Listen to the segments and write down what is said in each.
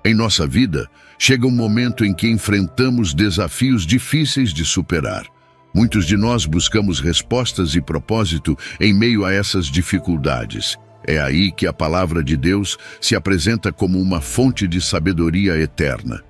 Em nossa vida, chega um momento em que enfrentamos desafios difíceis de superar. Muitos de nós buscamos respostas e propósito em meio a essas dificuldades. É aí que a palavra de Deus se apresenta como uma fonte de sabedoria eterna.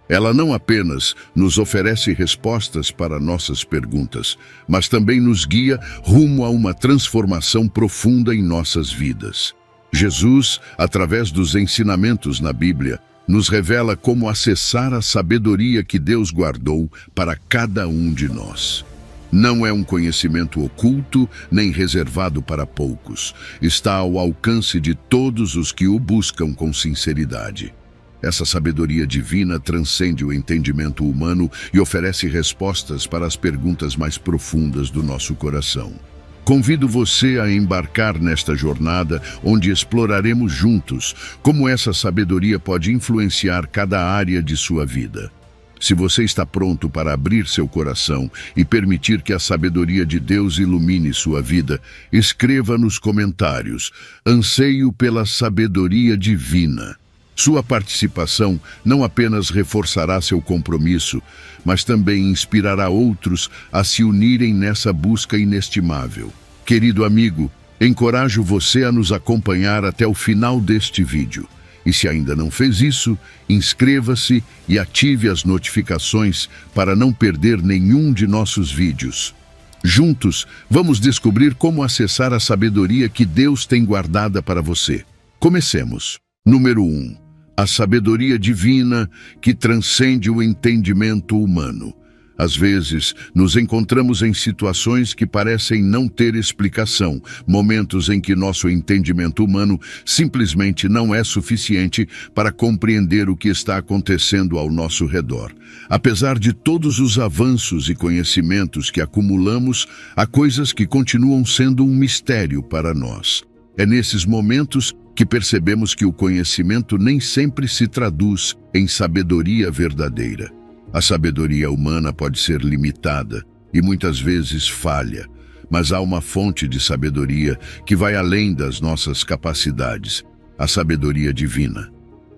Ela não apenas nos oferece respostas para nossas perguntas, mas também nos guia rumo a uma transformação profunda em nossas vidas. Jesus, através dos ensinamentos na Bíblia, nos revela como acessar a sabedoria que Deus guardou para cada um de nós. Não é um conhecimento oculto nem reservado para poucos. Está ao alcance de todos os que o buscam com sinceridade. Essa sabedoria divina transcende o entendimento humano e oferece respostas para as perguntas mais profundas do nosso coração. Convido você a embarcar nesta jornada onde exploraremos juntos como essa sabedoria pode influenciar cada área de sua vida. Se você está pronto para abrir seu coração e permitir que a sabedoria de Deus ilumine sua vida, escreva nos comentários: "Anseio pela sabedoria divina". Sua participação não apenas reforçará seu compromisso, mas também inspirará outros a se unirem nessa busca inestimável. Querido amigo, encorajo você a nos acompanhar até o final deste vídeo. E se ainda não fez isso, inscreva-se e ative as notificações para não perder nenhum de nossos vídeos. Juntos, vamos descobrir como acessar a sabedoria que Deus tem guardada para você. Comecemos. Número 1. A sabedoria divina que transcende o entendimento humano. Às vezes, nos encontramos em situações que parecem não ter explicação, momentos em que nosso entendimento humano simplesmente não é suficiente para compreender o que está acontecendo ao nosso redor. Apesar de todos os avanços e conhecimentos que acumulamos, há coisas que continuam sendo um mistério para nós. É nesses momentos que percebemos que o conhecimento nem sempre se traduz em sabedoria verdadeira. A sabedoria humana pode ser limitada e muitas vezes falha, mas há uma fonte de sabedoria que vai além das nossas capacidades, a sabedoria divina.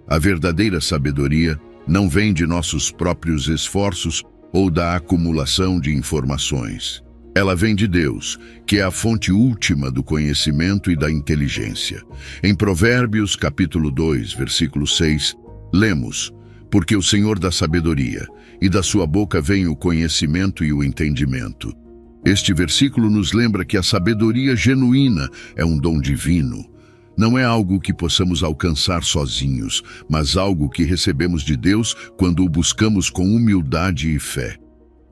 A verdadeira sabedoria não vem de nossos próprios esforços ou da acumulação de informações. Ela vem de Deus, que é a fonte última do conhecimento e da inteligência. Em Provérbios, capítulo 2, versículo 6, lemos: "Porque o Senhor dá sabedoria, e da sua boca vem o conhecimento e o entendimento." Este versículo nos lembra que a sabedoria genuína é um dom divino. Não é algo que possamos alcançar sozinhos, mas algo que recebemos de Deus quando o buscamos com humildade e fé.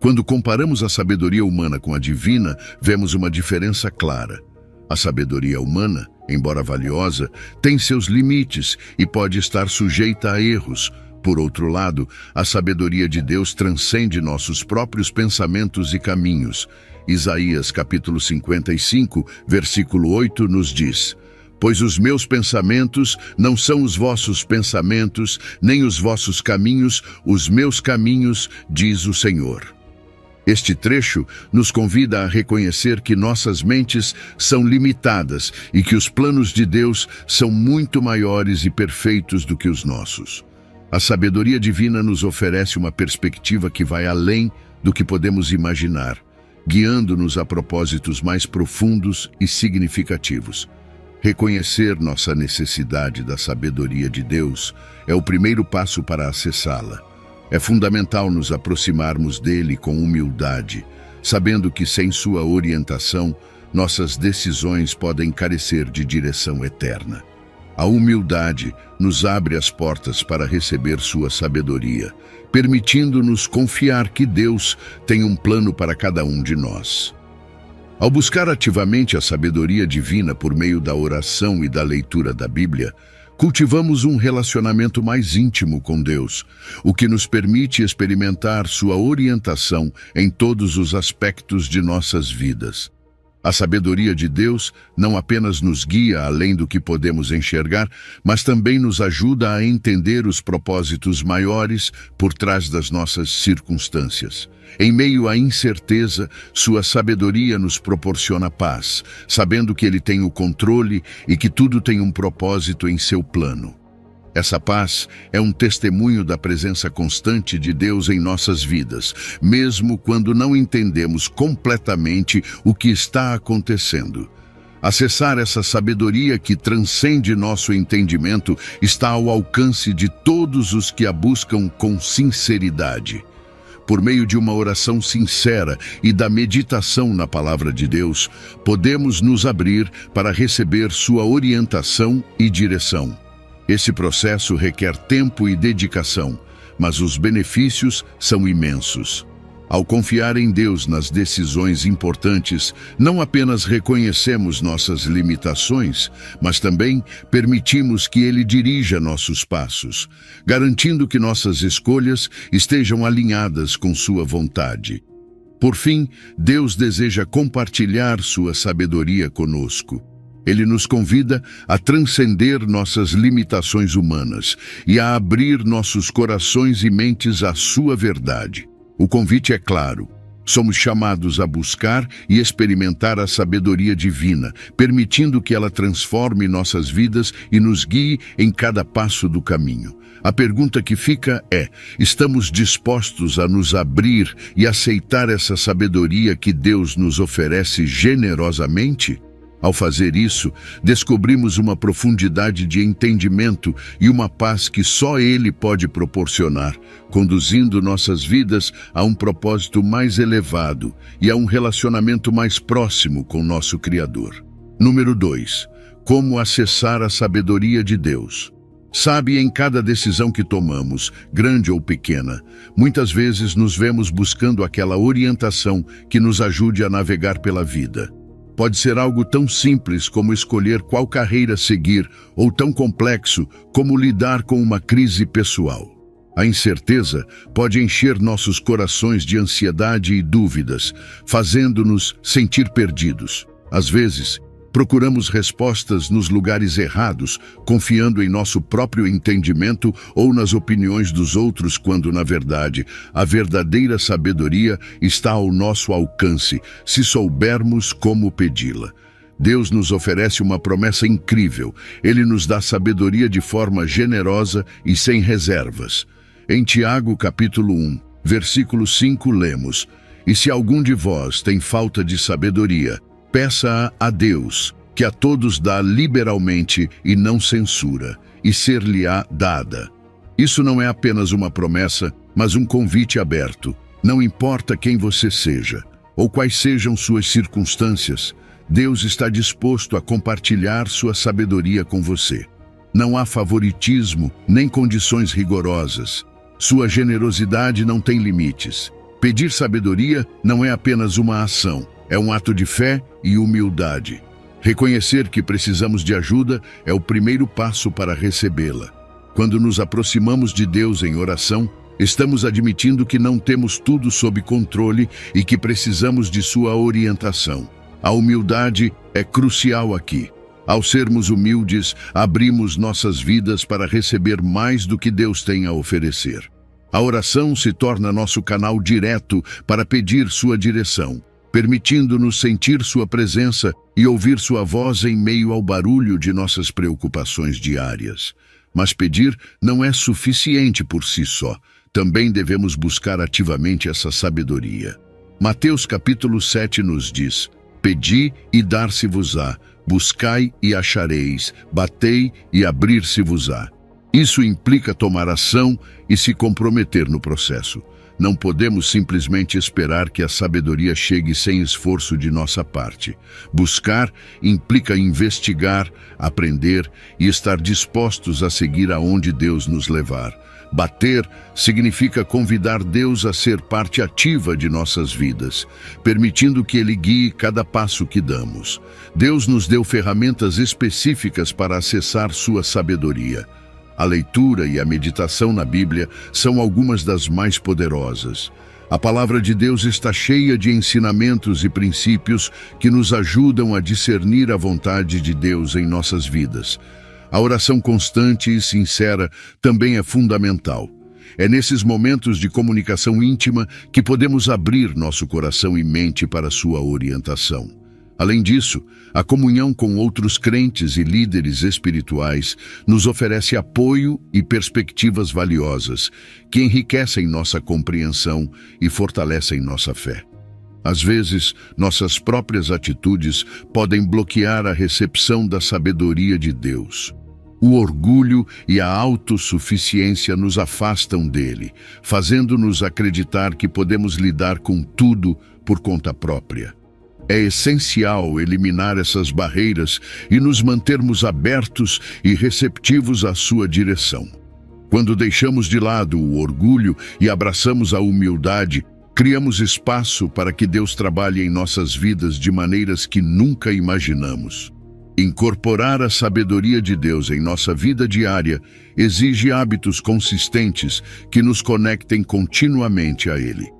Quando comparamos a sabedoria humana com a divina, vemos uma diferença clara. A sabedoria humana, embora valiosa, tem seus limites e pode estar sujeita a erros. Por outro lado, a sabedoria de Deus transcende nossos próprios pensamentos e caminhos. Isaías capítulo 55, versículo 8 nos diz: "Pois os meus pensamentos não são os vossos pensamentos, nem os vossos caminhos, os meus caminhos, diz o Senhor." Este trecho nos convida a reconhecer que nossas mentes são limitadas e que os planos de Deus são muito maiores e perfeitos do que os nossos. A sabedoria divina nos oferece uma perspectiva que vai além do que podemos imaginar, guiando-nos a propósitos mais profundos e significativos. Reconhecer nossa necessidade da sabedoria de Deus é o primeiro passo para acessá-la. É fundamental nos aproximarmos dele com humildade, sabendo que sem sua orientação, nossas decisões podem carecer de direção eterna. A humildade nos abre as portas para receber sua sabedoria, permitindo-nos confiar que Deus tem um plano para cada um de nós. Ao buscar ativamente a sabedoria divina por meio da oração e da leitura da Bíblia, cultivamos um relacionamento mais íntimo com Deus, o que nos permite experimentar sua orientação em todos os aspectos de nossas vidas. A sabedoria de Deus não apenas nos guia além do que podemos enxergar, mas também nos ajuda a entender os propósitos maiores por trás das nossas circunstâncias. Em meio à incerteza, sua sabedoria nos proporciona paz, sabendo que Ele tem o controle e que tudo tem um propósito em seu plano. Essa paz é um testemunho da presença constante de Deus em nossas vidas, mesmo quando não entendemos completamente o que está acontecendo. Acessar essa sabedoria que transcende nosso entendimento está ao alcance de todos os que a buscam com sinceridade. Por meio de uma oração sincera e da meditação na palavra de Deus, podemos nos abrir para receber sua orientação e direção. Esse processo requer tempo e dedicação, mas os benefícios são imensos. Ao confiar em Deus nas decisões importantes, não apenas reconhecemos nossas limitações, mas também permitimos que Ele dirija nossos passos, garantindo que nossas escolhas estejam alinhadas com sua vontade. Por fim, Deus deseja compartilhar sua sabedoria conosco. Ele nos convida a transcender nossas limitações humanas e a abrir nossos corações e mentes à sua verdade. O convite é claro. Somos chamados a buscar e experimentar a sabedoria divina, permitindo que ela transforme nossas vidas e nos guie em cada passo do caminho. A pergunta que fica é: estamos dispostos a nos abrir e aceitar essa sabedoria que Deus nos oferece generosamente? Ao fazer isso, descobrimos uma profundidade de entendimento e uma paz que só Ele pode proporcionar, conduzindo nossas vidas a um propósito mais elevado e a um relacionamento mais próximo com nosso Criador. Número 2. Como acessar a sabedoria de Deus? Sabe, em cada decisão que tomamos, grande ou pequena, muitas vezes nos vemos buscando aquela orientação que nos ajude a navegar pela vida. Pode ser algo tão simples como escolher qual carreira seguir, ou tão complexo como lidar com uma crise pessoal. A incerteza pode encher nossos corações de ansiedade e dúvidas, fazendo-nos sentir perdidos. Às vezes, procuramos respostas nos lugares errados, confiando em nosso próprio entendimento ou nas opiniões dos outros, quando, na verdade, a verdadeira sabedoria está ao nosso alcance, se soubermos como pedi-la. Deus nos oferece uma promessa incrível. Ele nos dá sabedoria de forma generosa e sem reservas. Em Tiago, capítulo 1, versículo 5, lemos: "E se algum de vós tem falta de sabedoria, peça-a a Deus, que a todos dá liberalmente e não censura, e ser-lhe-á dada." Isso não é apenas uma promessa, mas um convite aberto. Não importa quem você seja, ou quais sejam suas circunstâncias, Deus está disposto a compartilhar sua sabedoria com você. Não há favoritismo, nem condições rigorosas. Sua generosidade não tem limites. Pedir sabedoria não é apenas uma ação, é um ato de fé e humildade. Reconhecer que precisamos de ajuda é o primeiro passo para recebê-la. Quando nos aproximamos de Deus em oração, estamos admitindo que não temos tudo sob controle e que precisamos de sua orientação. A humildade é crucial aqui. Ao sermos humildes, abrimos nossas vidas para receber mais do que Deus tem a oferecer. A oração se torna nosso canal direto para pedir sua direção, permitindo-nos sentir sua presença e ouvir sua voz em meio ao barulho de nossas preocupações diárias. Mas pedir não é suficiente por si só. Também devemos buscar ativamente essa sabedoria. Mateus capítulo 7 nos diz: "Pedi e dar-se-vos-á, buscai e achareis, batei e abrir-se-vos-á." Isso implica tomar ação e se comprometer no processo. Não podemos simplesmente esperar que a sabedoria chegue sem esforço de nossa parte. Buscar implica investigar, aprender e estar dispostos a seguir aonde Deus nos levar. Bater significa convidar Deus a ser parte ativa de nossas vidas, permitindo que Ele guie cada passo que damos. Deus nos deu ferramentas específicas para acessar sua sabedoria. A leitura e a meditação na Bíblia são algumas das mais poderosas. A palavra de Deus está cheia de ensinamentos e princípios que nos ajudam a discernir a vontade de Deus em nossas vidas. A oração constante e sincera também é fundamental. É nesses momentos de comunicação íntima que podemos abrir nosso coração e mente para sua orientação. Além disso, a comunhão com outros crentes e líderes espirituais nos oferece apoio e perspectivas valiosas que enriquecem nossa compreensão e fortalecem nossa fé. Às vezes, nossas próprias atitudes podem bloquear a recepção da sabedoria de Deus. O orgulho e a autossuficiência nos afastam dele, fazendo-nos acreditar que podemos lidar com tudo por conta própria. É essencial eliminar essas barreiras e nos mantermos abertos e receptivos à sua direção. Quando deixamos de lado o orgulho e abraçamos a humildade, criamos espaço para que Deus trabalhe em nossas vidas de maneiras que nunca imaginamos. Incorporar a sabedoria de Deus em nossa vida diária exige hábitos consistentes que nos conectem continuamente a Ele.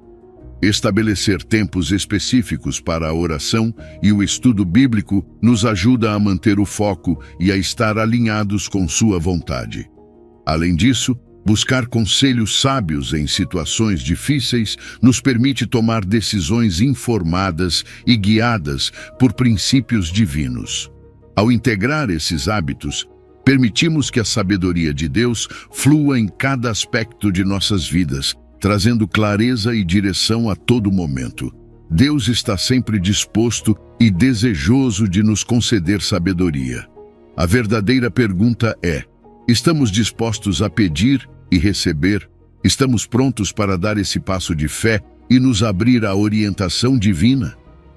Estabelecer tempos específicos para a oração e o estudo bíblico nos ajuda a manter o foco e a estar alinhados com Sua vontade. Além disso, buscar conselhos sábios em situações difíceis nos permite tomar decisões informadas e guiadas por princípios divinos. Ao integrar esses hábitos, permitimos que a sabedoria de Deus flua em cada aspecto de nossas vidas, trazendo clareza e direção a todo momento. Deus está sempre disposto e desejoso de nos conceder sabedoria. A verdadeira pergunta é: estamos dispostos a pedir e receber? Estamos prontos para dar esse passo de fé e nos abrir à orientação divina?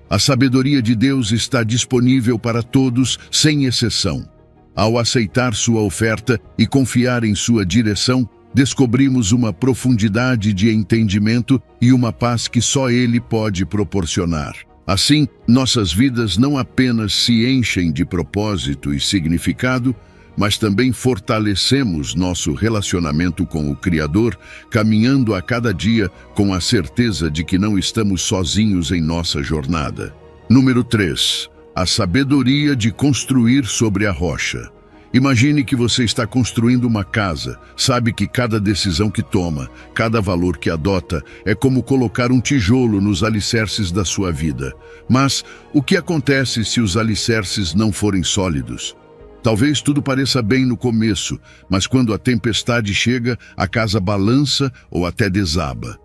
A sabedoria de Deus está disponível para todos, sem exceção. Ao aceitar sua oferta e confiar em sua direção, descobrimos uma profundidade de entendimento e uma paz que só Ele pode proporcionar. Assim, nossas vidas não apenas se enchem de propósito e significado, mas também fortalecemos nosso relacionamento com o Criador, caminhando a cada dia com a certeza de que não estamos sozinhos em nossa jornada. Número 3. A sabedoria de construir sobre a rocha. Imagine que você está construindo uma casa. Sabe que cada decisão que toma, cada valor que adota, é como colocar um tijolo nos alicerces da sua vida. Mas o que acontece se os alicerces não forem sólidos? Talvez tudo pareça bem no começo, mas quando a tempestade chega, a casa balança ou até desaba.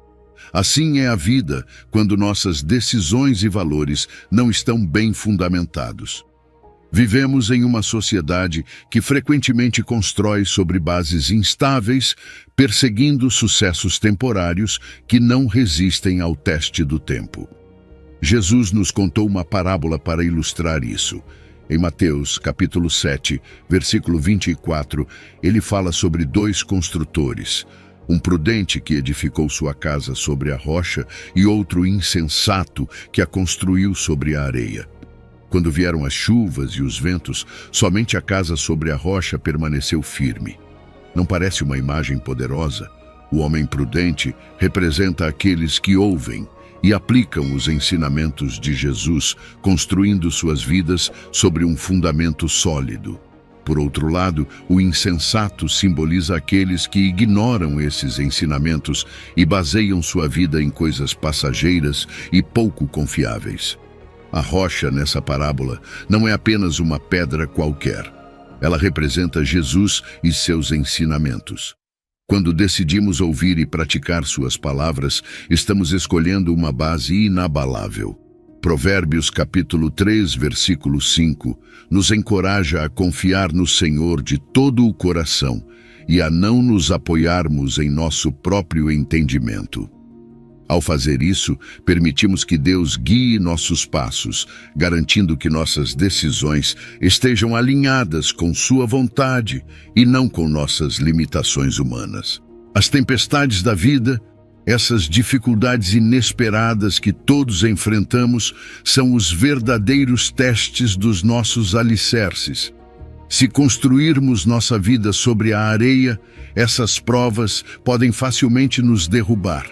Assim é a vida, quando nossas decisões e valores não estão bem fundamentados. Vivemos em uma sociedade que frequentemente constrói sobre bases instáveis, perseguindo sucessos temporários que não resistem ao teste do tempo. Jesus nos contou uma parábola para ilustrar isso. Em Mateus, capítulo 7, versículo 24, ele fala sobre 2 construtores, um prudente que edificou sua casa sobre a rocha e outro insensato que a construiu sobre a areia. Quando vieram as chuvas e os ventos, somente a casa sobre a rocha permaneceu firme. Não parece uma imagem poderosa? O homem prudente representa aqueles que ouvem e aplicam os ensinamentos de Jesus, construindo suas vidas sobre um fundamento sólido. Por outro lado, o insensato simboliza aqueles que ignoram esses ensinamentos e baseiam sua vida em coisas passageiras e pouco confiáveis. A rocha nessa parábola não é apenas uma pedra qualquer. Ela representa Jesus e seus ensinamentos. Quando decidimos ouvir e praticar suas palavras, estamos escolhendo uma base inabalável. Provérbios capítulo 3, versículo 5, nos encoraja a confiar no Senhor de todo o coração e a não nos apoiarmos em nosso próprio entendimento. Ao fazer isso, permitimos que Deus guie nossos passos, garantindo que nossas decisões estejam alinhadas com Sua vontade e não com nossas limitações humanas. As tempestades da vida, essas dificuldades inesperadas que todos enfrentamos, são os verdadeiros testes dos nossos alicerces. Se construirmos nossa vida sobre a areia, essas provas podem facilmente nos derrubar.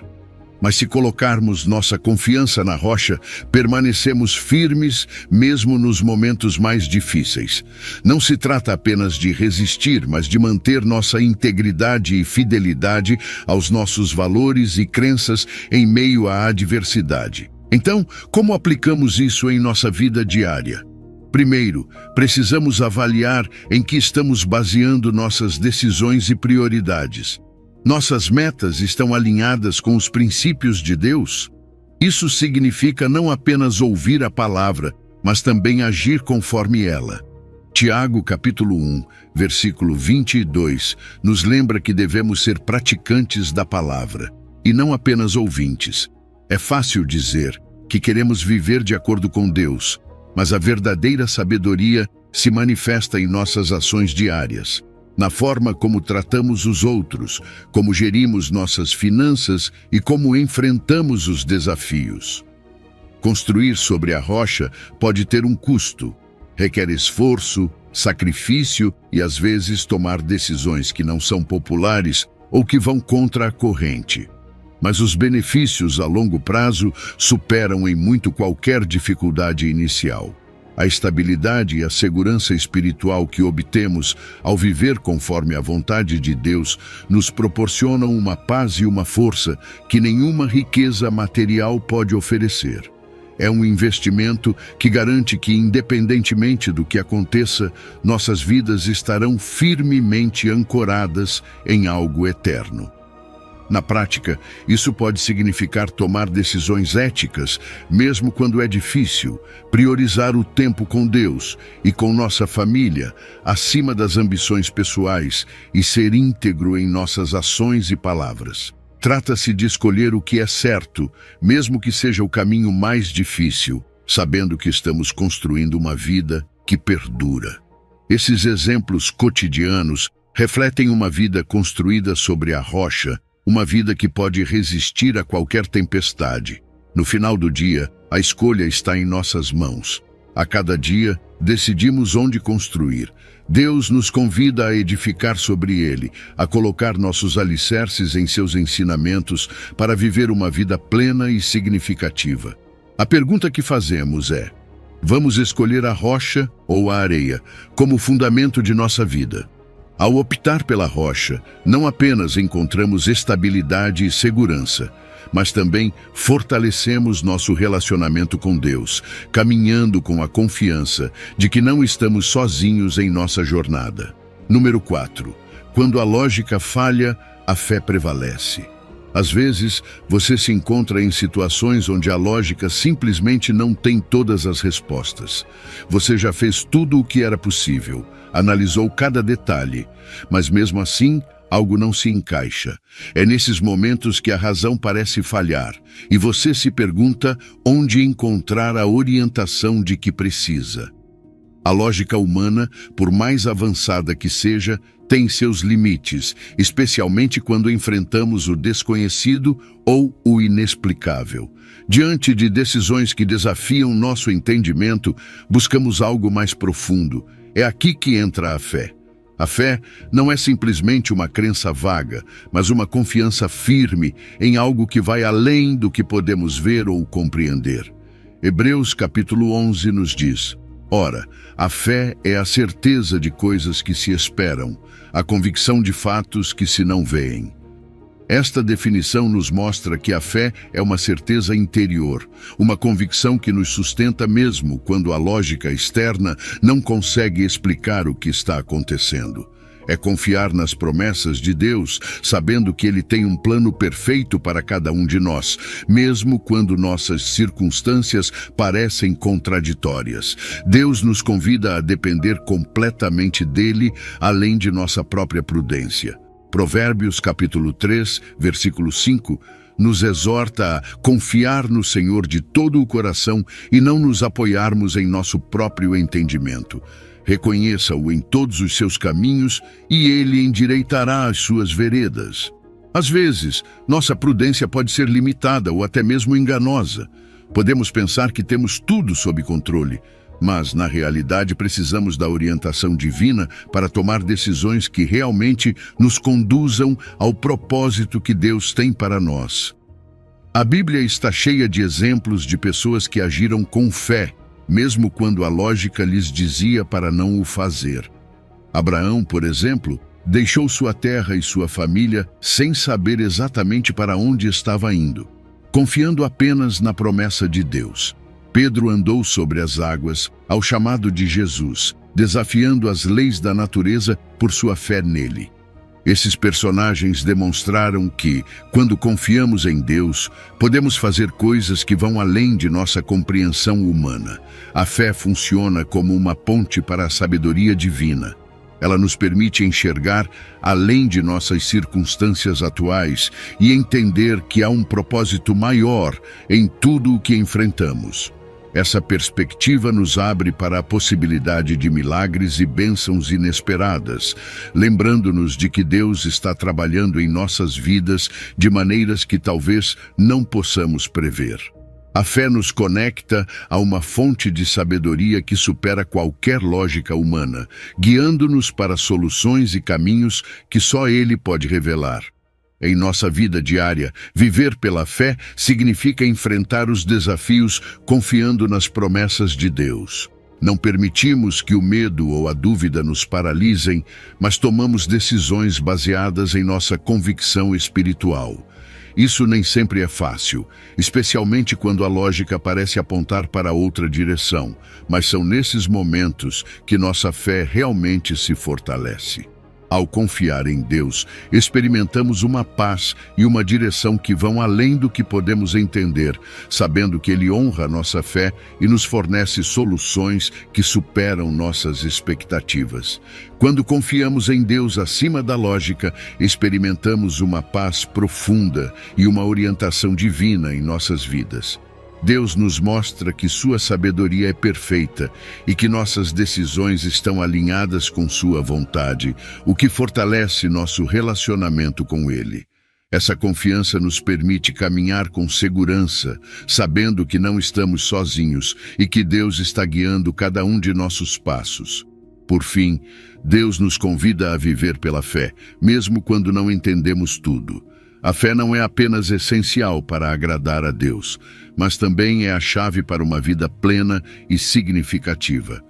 Mas se colocarmos nossa confiança na rocha, permanecemos firmes mesmo nos momentos mais difíceis. Não se trata apenas de resistir, mas de manter nossa integridade e fidelidade aos nossos valores e crenças em meio à adversidade. Então, como aplicamos isso em nossa vida diária? Primeiro, precisamos avaliar em que estamos baseando nossas decisões e prioridades. Nossas metas estão alinhadas com os princípios de Deus? Isso significa não apenas ouvir a palavra, mas também agir conforme ela. Tiago, capítulo 1, versículo 22, nos lembra que devemos ser praticantes da palavra, e não apenas ouvintes. É fácil dizer que queremos viver de acordo com Deus, mas a verdadeira sabedoria se manifesta em nossas ações diárias, na forma como tratamos os outros, como gerimos nossas finanças e como enfrentamos os desafios. Construir sobre a rocha pode ter um custo. Requer esforço, sacrifício e, às vezes, tomar decisões que não são populares ou que vão contra a corrente. Mas os benefícios a longo prazo superam em muito qualquer dificuldade inicial. A estabilidade e a segurança espiritual que obtemos ao viver conforme a vontade de Deus nos proporcionam uma paz e uma força que nenhuma riqueza material pode oferecer. É um investimento que garante que, independentemente do que aconteça, nossas vidas estarão firmemente ancoradas em algo eterno. Na prática, isso pode significar tomar decisões éticas, mesmo quando é difícil, priorizar o tempo com Deus e com nossa família, acima das ambições pessoais, e ser íntegro em nossas ações e palavras. Trata-se de escolher o que é certo, mesmo que seja o caminho mais difícil, sabendo que estamos construindo uma vida que perdura. Esses exemplos cotidianos refletem uma vida construída sobre a rocha, uma vida que pode resistir a qualquer tempestade. No final do dia, a escolha está em nossas mãos. A cada dia, decidimos onde construir. Deus nos convida a edificar sobre ele, a colocar nossos alicerces em seus ensinamentos para viver uma vida plena e significativa. A pergunta que fazemos é: vamos escolher a rocha ou a areia como fundamento de nossa vida? Ao optar pela rocha, não apenas encontramos estabilidade e segurança, mas também fortalecemos nosso relacionamento com Deus, caminhando com a confiança de que não estamos sozinhos em nossa jornada. Número 4. Quando a lógica falha, a fé prevalece. Às vezes, você se encontra em situações onde a lógica simplesmente não tem todas as respostas. Você já fez tudo o que era possível, analisou cada detalhe, mas mesmo assim, algo não se encaixa. É nesses momentos que a razão parece falhar e você se pergunta onde encontrar a orientação de que precisa. A lógica humana, por mais avançada que seja, tem seus limites, especialmente quando enfrentamos o desconhecido ou o inexplicável. Diante de decisões que desafiam nosso entendimento, buscamos algo mais profundo. É aqui que entra a fé. A fé não é simplesmente uma crença vaga, mas uma confiança firme em algo que vai além do que podemos ver ou compreender. Hebreus capítulo 11 nos diz: ora, a fé é a certeza de coisas que se esperam, a convicção de fatos que se não veem. Esta definição nos mostra que a fé é uma certeza interior, uma convicção que nos sustenta mesmo quando a lógica externa não consegue explicar o que está acontecendo. É confiar nas promessas de Deus, sabendo que Ele tem um plano perfeito para cada um de nós, mesmo quando nossas circunstâncias parecem contraditórias. Deus nos convida a depender completamente dEle, além de nossa própria prudência. Provérbios capítulo 3, versículo 5, nos exorta a confiar no Senhor de todo o coração e não nos apoiarmos em nosso próprio entendimento. Reconheça-o em todos os seus caminhos e ele endireitará as suas veredas. Às vezes, nossa prudência pode ser limitada ou até mesmo enganosa. Podemos pensar que temos tudo sob controle, mas, na realidade, precisamos da orientação divina para tomar decisões que realmente nos conduzam ao propósito que Deus tem para nós. A Bíblia está cheia de exemplos de pessoas que agiram com fé, mesmo quando a lógica lhes dizia para não o fazer. Abraão, por exemplo, deixou sua terra e sua família sem saber exatamente para onde estava indo. confiando apenas na promessa de Deus. Pedro andou sobre as águas ao chamado de Jesus, desafiando as leis da natureza por sua fé nele. Esses personagens demonstraram que, quando confiamos em Deus, podemos fazer coisas que vão além de nossa compreensão humana. A fé funciona como uma ponte para a sabedoria divina. Ela nos permite enxergar além de nossas circunstâncias atuais e entender que há um propósito maior em tudo o que enfrentamos. Essa perspectiva nos abre para a possibilidade de milagres e bênçãos inesperadas, lembrando-nos de que Deus está trabalhando em nossas vidas de maneiras que talvez não possamos prever. A fé nos conecta a uma fonte de sabedoria que supera qualquer lógica humana, guiando-nos para soluções e caminhos que só Ele pode revelar. Em nossa vida diária, viver pela fé significa enfrentar os desafios confiando nas promessas de Deus. Não permitimos que o medo ou a dúvida nos paralisem, mas tomamos decisões baseadas em nossa convicção espiritual. Isso nem sempre é fácil, especialmente quando a lógica parece apontar para outra direção, mas são nesses momentos que nossa fé realmente se fortalece. Ao confiar em Deus, experimentamos uma paz e uma direção que vão além do que podemos entender, sabendo que Ele honra nossa fé e nos fornece soluções que superam nossas expectativas. Quando confiamos em Deus acima da lógica, experimentamos uma paz profunda e uma orientação divina em nossas vidas. Deus nos mostra que sua sabedoria é perfeita e que nossas decisões estão alinhadas com sua vontade, o que fortalece nosso relacionamento com Ele. Essa confiança nos permite caminhar com segurança, sabendo que não estamos sozinhos e que Deus está guiando cada um de nossos passos. Por fim, Deus nos convida a viver pela fé, mesmo quando não entendemos tudo. A fé não é apenas essencial para agradar a Deus, mas também é a chave para uma vida plena e significativa.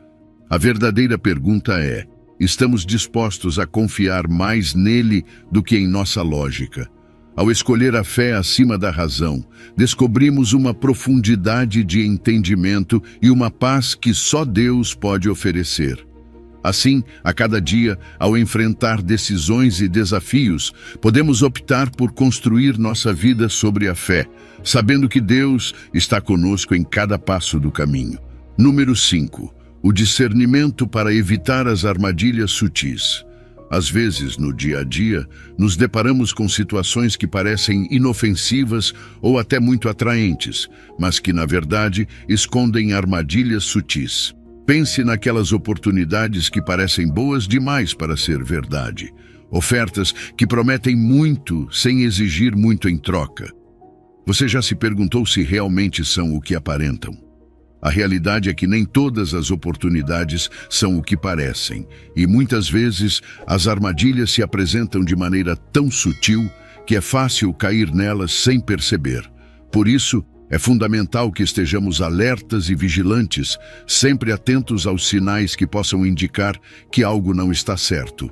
A verdadeira pergunta é: estamos dispostos a confiar mais nele do que em nossa lógica? Ao escolher a fé acima da razão, descobrimos uma profundidade de entendimento e uma paz que só Deus pode oferecer. Assim, a cada dia, ao enfrentar decisões e desafios, podemos optar por construir nossa vida sobre a fé, sabendo que Deus está conosco em cada passo do caminho. Número 5. O discernimento para evitar as armadilhas sutis. Às vezes, no dia a dia, nos deparamos com situações que parecem inofensivas ou até muito atraentes, mas que, na verdade, escondem armadilhas sutis. Pense naquelas oportunidades que parecem boas demais para ser verdade. Ofertas que prometem muito sem exigir muito em troca. Você já se perguntou se realmente são o que aparentam? A realidade é que nem todas as oportunidades são o que parecem, e muitas vezes as armadilhas se apresentam de maneira tão sutil que é fácil cair nelas sem perceber. Por isso, é fundamental que estejamos alertas e vigilantes, sempre atentos aos sinais que possam indicar que algo não está certo.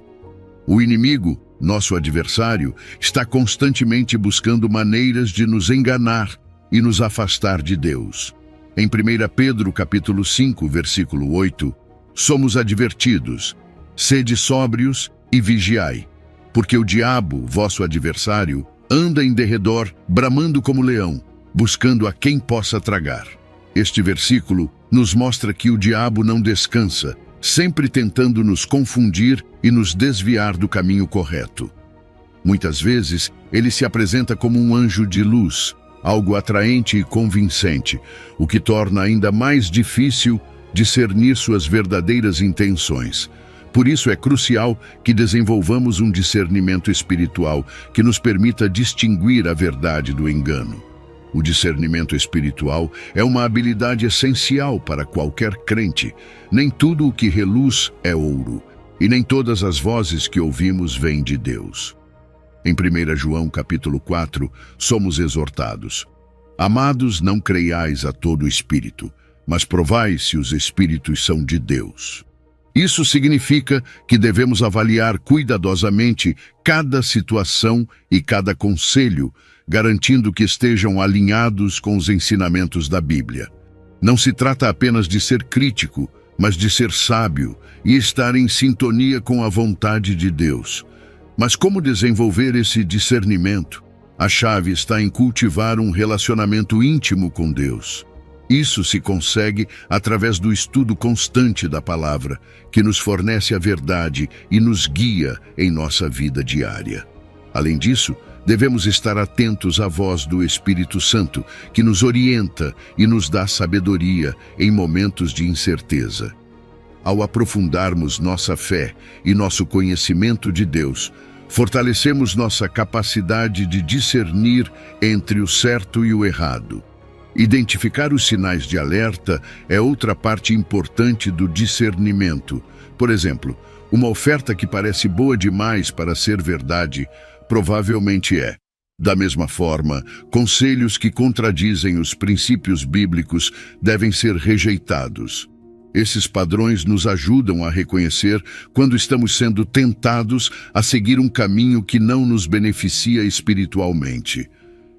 O inimigo, nosso adversário, está constantemente buscando maneiras de nos enganar e nos afastar de Deus. Em 1 Pedro, capítulo 5, versículo 8, somos advertidos: sede sóbrios e vigiai, porque o diabo, vosso adversário, anda em derredor, bramando como leão, buscando a quem possa tragar. Este versículo nos mostra que o diabo não descansa, sempre tentando nos confundir e nos desviar do caminho correto. Muitas vezes, ele se apresenta como um anjo de luz, algo atraente e convincente, o que torna ainda mais difícil discernir suas verdadeiras intenções. Por isso é crucial que desenvolvamos um discernimento espiritual que nos permita distinguir a verdade do engano. O discernimento espiritual é uma habilidade essencial para qualquer crente. Nem tudo o que reluz é ouro, e nem todas as vozes que ouvimos vêm de Deus. Em 1 João capítulo 4, somos exortados: amados, não creiais a todo espírito, mas provai se os espíritos são de Deus. Isso significa que devemos avaliar cuidadosamente cada situação e cada conselho, garantindo que estejam alinhados com os ensinamentos da Bíblia. Não se trata apenas de ser crítico, mas de ser sábio e estar em sintonia com a vontade de Deus. Mas como desenvolver esse discernimento? A chave está em cultivar um relacionamento íntimo com Deus. Isso se consegue através do estudo constante da palavra, que nos fornece a verdade e nos guia em nossa vida diária. Além disso, devemos estar atentos à voz do Espírito Santo, que nos orienta e nos dá sabedoria em momentos de incerteza. Ao aprofundarmos nossa fé e nosso conhecimento de Deus, fortalecemos nossa capacidade de discernir entre o certo e o errado. Identificar os sinais de alerta é outra parte importante do discernimento. Por exemplo, uma oferta que parece boa demais para ser verdade, provavelmente é. Da mesma forma, conselhos que contradizem os princípios bíblicos devem ser rejeitados. Esses padrões nos ajudam a reconhecer quando estamos sendo tentados a seguir um caminho que não nos beneficia espiritualmente.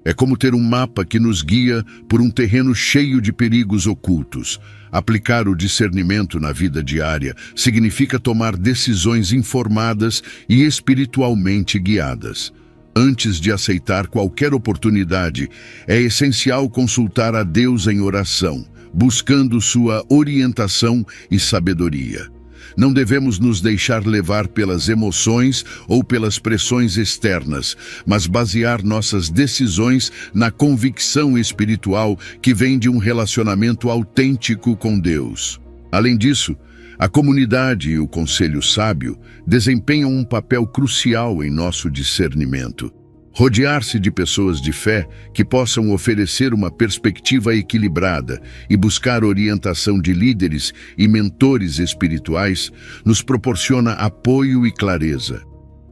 É como ter um mapa que nos guia por um terreno cheio de perigos ocultos. Aplicar o discernimento na vida diária significa tomar decisões informadas e espiritualmente guiadas. Antes de aceitar qualquer oportunidade, é essencial consultar a Deus em oração, buscando sua orientação e sabedoria. Não devemos nos deixar levar pelas emoções ou pelas pressões externas, mas basear nossas decisões na convicção espiritual que vem de um relacionamento autêntico com Deus. Além disso, a comunidade e o conselho sábio desempenham um papel crucial em nosso discernimento. Rodear-se de pessoas de fé que possam oferecer uma perspectiva equilibrada e buscar orientação de líderes e mentores espirituais nos proporciona apoio e clareza.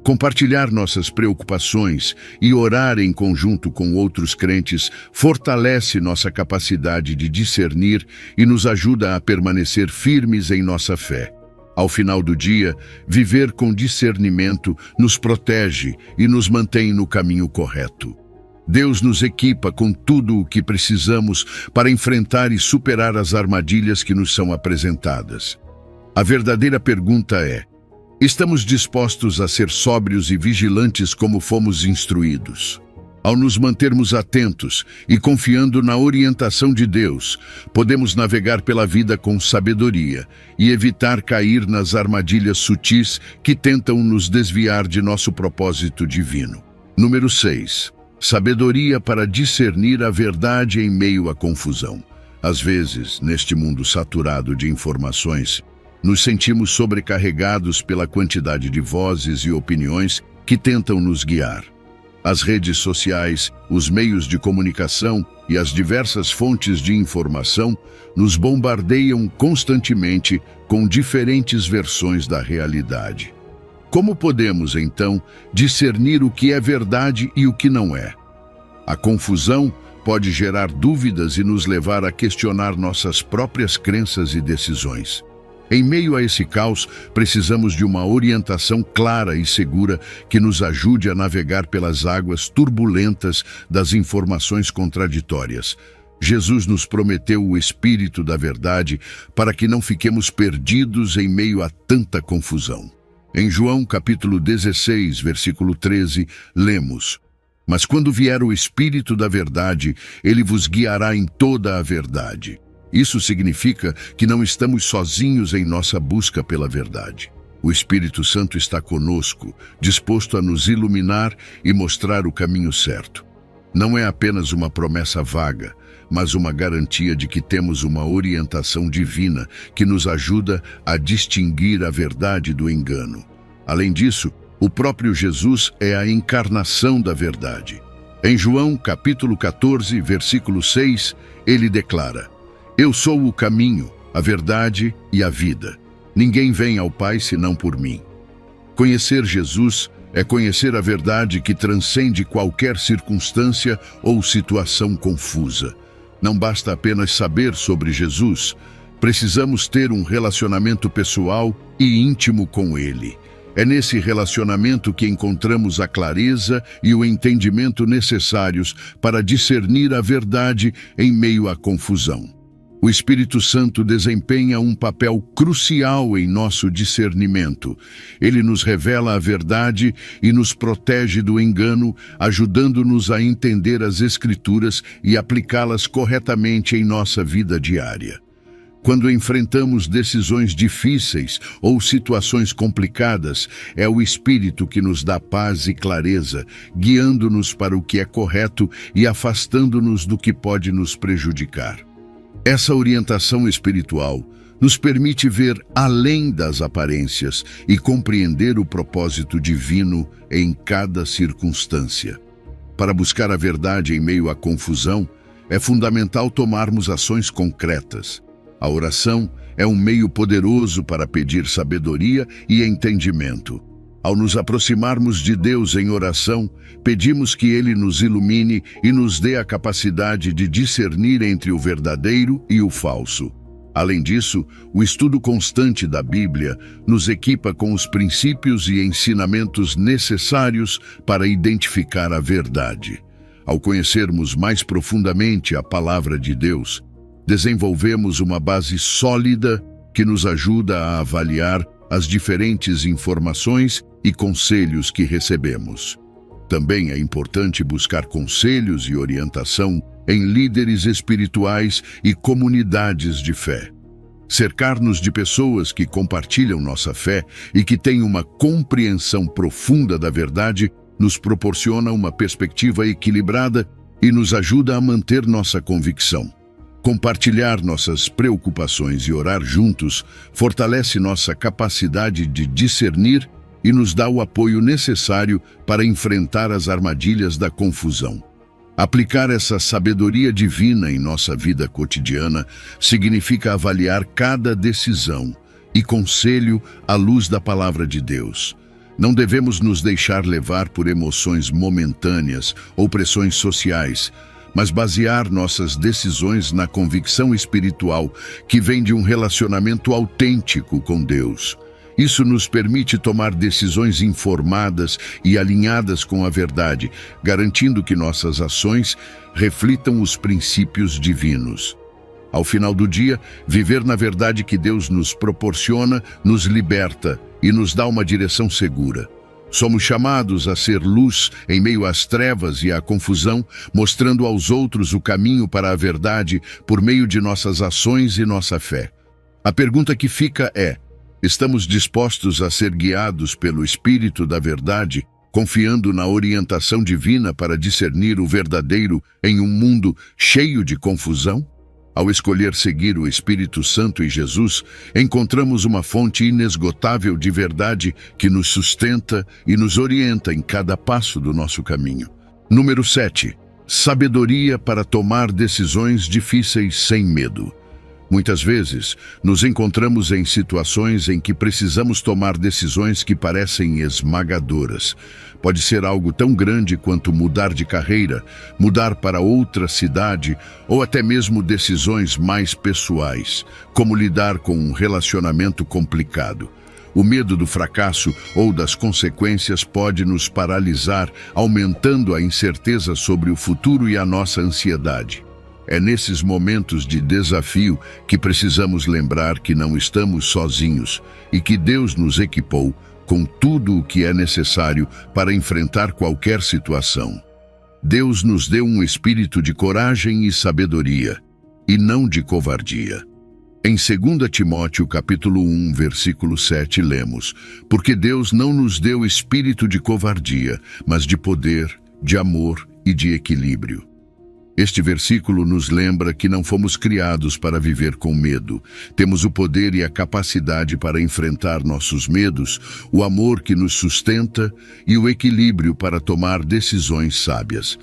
Compartilhar nossas preocupações e orar em conjunto com outros crentes fortalece nossa capacidade de discernir e nos ajuda a permanecer firmes em nossa fé. Ao final do dia, viver com discernimento nos protege e nos mantém no caminho correto. Deus nos equipa com tudo o que precisamos para enfrentar e superar as armadilhas que nos são apresentadas. A verdadeira pergunta é: estamos dispostos a ser sóbrios e vigilantes como fomos instruídos? Ao nos mantermos atentos e confiando na orientação de Deus, podemos navegar pela vida com sabedoria e evitar cair nas armadilhas sutis que tentam nos desviar de nosso propósito divino. Número 6. Sabedoria para discernir a verdade em meio à confusão. Às vezes, neste mundo saturado de informações, nos sentimos sobrecarregados pela quantidade de vozes e opiniões que tentam nos guiar. As redes sociais, os meios de comunicação e as diversas fontes de informação nos bombardeiam constantemente com diferentes versões da realidade. Como podemos, então, discernir o que é verdade e o que não é? A confusão pode gerar dúvidas e nos levar a questionar nossas próprias crenças e decisões. Em meio a esse caos, precisamos de uma orientação clara e segura que nos ajude a navegar pelas águas turbulentas das informações contraditórias. Jesus nos prometeu o Espírito da Verdade para que não fiquemos perdidos em meio a tanta confusão. Em João capítulo 16, versículo 13, lemos: "Mas quando vier o Espírito da Verdade, ele vos guiará em toda a verdade." Isso significa que não estamos sozinhos em nossa busca pela verdade. O Espírito Santo está conosco, disposto a nos iluminar e mostrar o caminho certo. Não é apenas uma promessa vaga, mas uma garantia de que temos uma orientação divina que nos ajuda a distinguir a verdade do engano. Além disso, o próprio Jesus é a encarnação da verdade. Em João capítulo 14, versículo 6, ele declara: "Eu sou o caminho, a verdade e a vida. Ninguém vem ao Pai senão por mim." Conhecer Jesus é conhecer a verdade que transcende qualquer circunstância ou situação confusa. Não basta apenas saber sobre Jesus, Precisamos ter um relacionamento pessoal e íntimo com Ele. É nesse relacionamento que encontramos a clareza e o entendimento necessários para discernir a verdade em meio à confusão. O Espírito Santo desempenha um papel crucial em nosso discernimento. Ele nos revela a verdade e nos protege do engano, ajudando-nos a entender as Escrituras e aplicá-las corretamente em nossa vida diária. Quando enfrentamos decisões difíceis ou situações complicadas, é o Espírito que nos dá paz e clareza, guiando-nos para o que é correto e afastando-nos do que pode nos prejudicar. Essa orientação espiritual nos permite ver além das aparências e compreender o propósito divino em cada circunstância. Para buscar a verdade em meio à confusão, é fundamental tomarmos ações concretas. A oração é um meio poderoso para pedir sabedoria e entendimento. Ao nos aproximarmos de Deus em oração, pedimos que Ele nos ilumine e nos dê a capacidade de discernir entre o verdadeiro e o falso. Além disso, o estudo constante da Bíblia nos equipa com os princípios e ensinamentos necessários para identificar a verdade. Ao conhecermos mais profundamente a Palavra de Deus, desenvolvemos uma base sólida que nos ajuda a avaliar as diferentes informações e conselhos que recebemos. Também é importante buscar conselhos e orientação em líderes espirituais e comunidades de fé. Cercar-nos de pessoas que compartilham nossa fé e que têm uma compreensão profunda da verdade nos proporciona uma perspectiva equilibrada e nos ajuda a manter nossa convicção. Compartilhar nossas preocupações e orar juntos fortalece nossa capacidade de discernir e nos dá o apoio necessário para enfrentar as armadilhas da confusão. Aplicar essa sabedoria divina em nossa vida cotidiana significa avaliar cada decisão e conselho à luz da Palavra de Deus. Não devemos nos deixar levar por emoções momentâneas ou pressões sociais, mas basear nossas decisões na convicção espiritual que vem de um relacionamento autêntico com Deus. Isso nos permite tomar decisões informadas e alinhadas com a verdade, garantindo que nossas ações reflitam os princípios divinos. Ao final do dia, viver na verdade que Deus nos proporciona, nos liberta e nos dá uma direção segura. Somos chamados a ser luz em meio às trevas e à confusão, mostrando aos outros o caminho para a verdade por meio de nossas ações e nossa fé. A pergunta que fica é: estamos dispostos a ser guiados pelo Espírito da Verdade, confiando na orientação divina para discernir o verdadeiro em um mundo cheio de confusão? Ao escolher seguir o Espírito Santo e Jesus, encontramos uma fonte inesgotável de verdade que nos sustenta e nos orienta em cada passo do nosso caminho. Número 7. Sabedoria para tomar decisões difíceis sem medo. Muitas vezes, nos encontramos em situações em que precisamos tomar decisões que parecem esmagadoras. Pode ser algo tão grande quanto mudar de carreira, mudar para outra cidade ou até mesmo decisões mais pessoais, como lidar com um relacionamento complicado. O medo do fracasso ou das consequências pode nos paralisar, aumentando a incerteza sobre o futuro e a nossa ansiedade. É nesses momentos de desafio que precisamos lembrar que não estamos sozinhos e que Deus nos equipou com tudo o que é necessário para enfrentar qualquer situação. Deus nos deu um espírito de coragem e sabedoria, e não de covardia. Em 2 Timóteo capítulo 1, versículo 7, lemos: porque Deus não nos deu espírito de covardia, mas de poder, de amor e de equilíbrio. Este versículo nos lembra que não fomos criados para viver com medo. Temos o poder e a capacidade para enfrentar nossos medos, o amor que nos sustenta e o equilíbrio para tomar decisões sábias.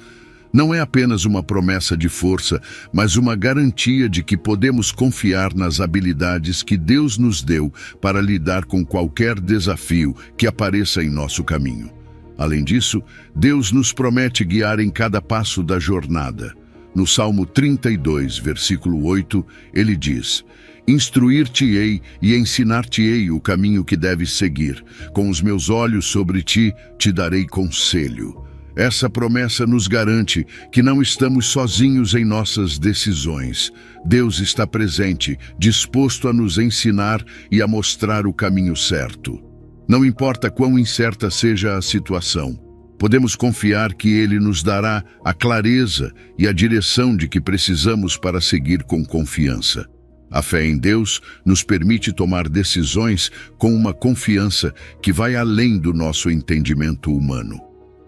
Não é apenas uma promessa de força, mas uma garantia de que podemos confiar nas habilidades que Deus nos deu para lidar com qualquer desafio que apareça em nosso caminho. Além disso, Deus nos promete guiar em cada passo da jornada. No Salmo 32, versículo 8, ele diz: Instruir-te-ei e ensinar-te-ei o caminho que deves seguir. Com os meus olhos sobre ti, te darei conselho. Essa promessa nos garante que não estamos sozinhos em nossas decisões. Deus está presente, disposto a nos ensinar e a mostrar o caminho certo. Não importa quão incerta seja a situação, podemos confiar que Ele nos dará a clareza e a direção de que precisamos para seguir com confiança. A fé em Deus nos permite tomar decisões com uma confiança que vai além do nosso entendimento humano.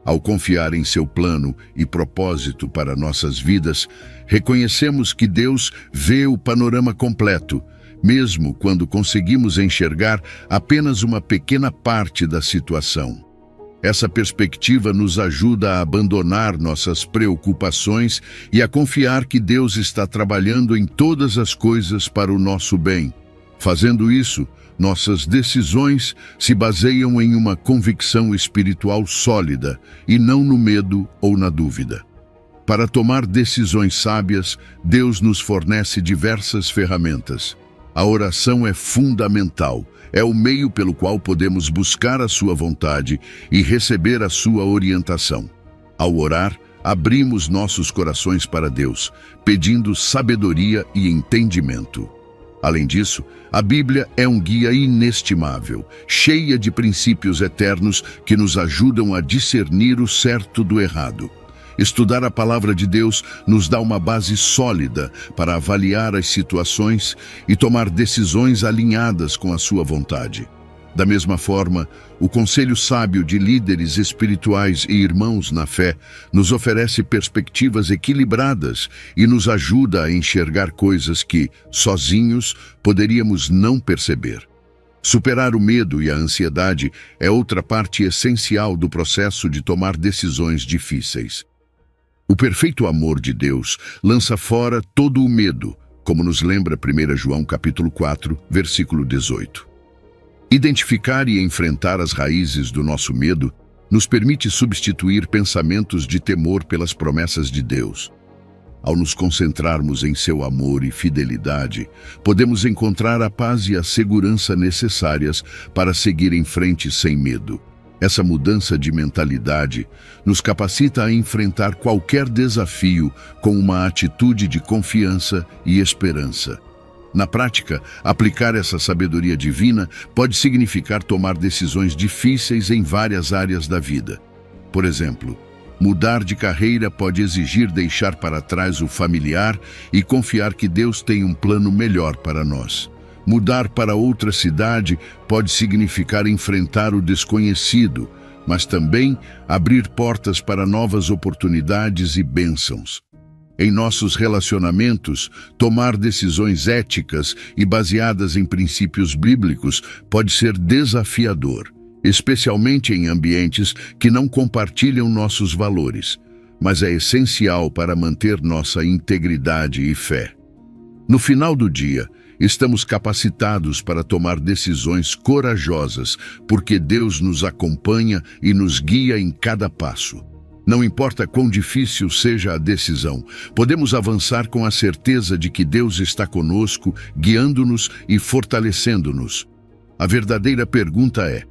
Ao confiar em seu plano e propósito para nossas vidas, reconhecemos que Deus vê o panorama completo, mesmo quando conseguimos enxergar apenas uma pequena parte da situação. Essa perspectiva nos ajuda a abandonar nossas preocupações e a confiar que Deus está trabalhando em todas as coisas para o nosso bem. Fazendo isso, nossas decisões se baseiam em uma convicção espiritual sólida e não no medo ou na dúvida. Para tomar decisões sábias, Deus nos fornece diversas ferramentas. A oração é fundamental. É o meio pelo qual podemos buscar a sua vontade e receber a sua orientação. Ao orar, abrimos nossos corações para Deus, pedindo sabedoria e entendimento. Além disso, a Bíblia é um guia inestimável, cheia de princípios eternos que nos ajudam a discernir o certo do errado. Estudar a palavra de Deus nos dá uma base sólida para avaliar as situações e tomar decisões alinhadas com a sua vontade. Da mesma forma, o conselho sábio de líderes espirituais e irmãos na fé nos oferece perspectivas equilibradas e nos ajuda a enxergar coisas que, sozinhos, poderíamos não perceber. Superar o medo e a ansiedade é outra parte essencial do processo de tomar decisões difíceis. O perfeito amor de Deus lança fora todo o medo, como nos lembra 1 João capítulo 4, versículo 18. Identificar e enfrentar as raízes do nosso medo nos permite substituir pensamentos de temor pelas promessas de Deus. Ao nos concentrarmos em seu amor e fidelidade, podemos encontrar a paz e a segurança necessárias para seguir em frente sem medo. Essa mudança de mentalidade nos capacita a enfrentar qualquer desafio com uma atitude de confiança e esperança. Na prática, aplicar essa sabedoria divina pode significar tomar decisões difíceis em várias áreas da vida. Por exemplo, mudar de carreira pode exigir deixar para trás o familiar e confiar que Deus tem um plano melhor para nós. Mudar para outra cidade pode significar enfrentar o desconhecido, mas também abrir portas para novas oportunidades e bênçãos. Em nossos relacionamentos, tomar decisões éticas e baseadas em princípios bíblicos pode ser desafiador, especialmente em ambientes que não compartilham nossos valores, mas é essencial para manter nossa integridade e fé. No final do dia, estamos capacitados para tomar decisões corajosas, porque Deus nos acompanha e nos guia em cada passo. Não importa quão difícil seja a decisão, podemos avançar com a certeza de que Deus está conosco, guiando-nos e fortalecendo-nos. A verdadeira pergunta é: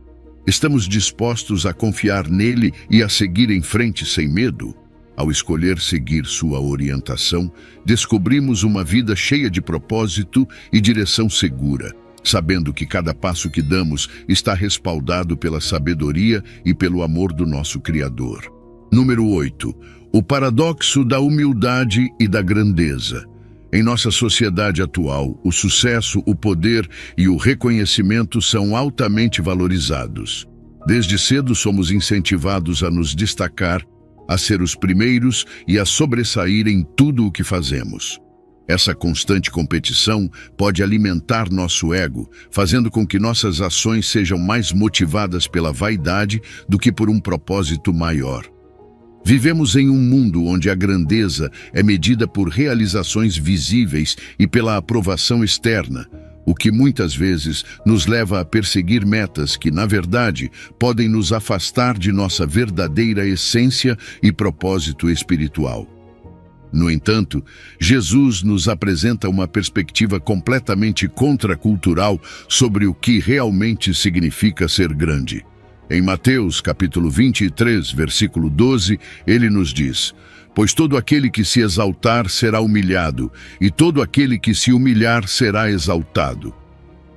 estamos dispostos a confiar nele e a seguir em frente sem medo? Ao escolher seguir sua orientação, descobrimos uma vida cheia de propósito e direção segura, sabendo que cada passo que damos está respaldado pela sabedoria e pelo amor do nosso Criador. Número 8. O paradoxo da humildade e da grandeza. Em nossa sociedade atual, o sucesso, o poder e o reconhecimento são altamente valorizados. Desde cedo somos incentivados a nos destacar, a ser os primeiros e a sobressair em tudo o que fazemos. Essa constante competição pode alimentar nosso ego, fazendo com que nossas ações sejam mais motivadas pela vaidade do que por um propósito maior. Vivemos em um mundo onde a grandeza é medida por realizações visíveis e pela aprovação externa, o que muitas vezes nos leva a perseguir metas que, na verdade, podem nos afastar de nossa verdadeira essência e propósito espiritual. No entanto, Jesus nos apresenta uma perspectiva completamente contracultural sobre o que realmente significa ser grande. Em Mateus, capítulo 23, versículo 12, ele nos diz: "Pois todo aquele que se exaltar será humilhado, e todo aquele que se humilhar será exaltado."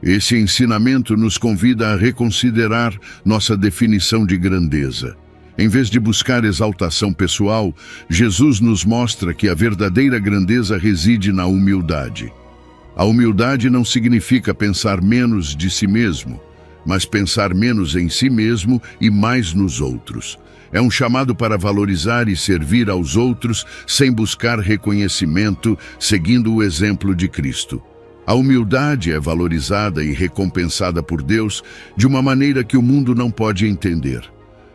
Esse ensinamento nos convida a reconsiderar nossa definição de grandeza. Em vez de buscar exaltação pessoal, Jesus nos mostra que a verdadeira grandeza reside na humildade. A humildade não significa pensar menos de si mesmo, mas pensar menos em si mesmo e mais nos outros. É um chamado para valorizar e servir aos outros sem buscar reconhecimento, seguindo o exemplo de Cristo. A humildade é valorizada e recompensada por Deus de uma maneira que o mundo não pode entender.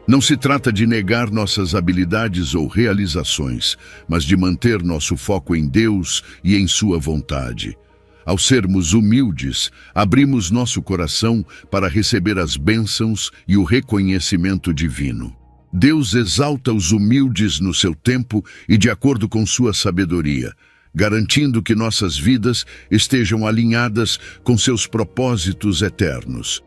Não se trata de negar nossas habilidades ou realizações, mas de manter nosso foco em Deus e em sua vontade. Ao sermos humildes, abrimos nosso coração para receber as bênçãos e o reconhecimento divino. Deus exalta os humildes no seu tempo e de acordo com sua sabedoria, garantindo que nossas vidas estejam alinhadas com seus propósitos eternos.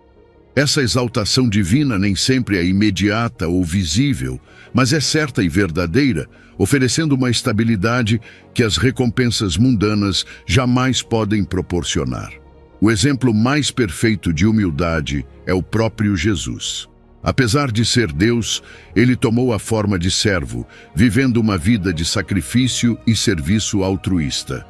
Essa exaltação divina nem sempre é imediata ou visível, mas é certa e verdadeira, oferecendo uma estabilidade que as recompensas mundanas jamais podem proporcionar. O exemplo mais perfeito de humildade é o próprio Jesus. Apesar de ser Deus, ele tomou a forma de servo, vivendo uma vida de sacrifício e serviço altruísta.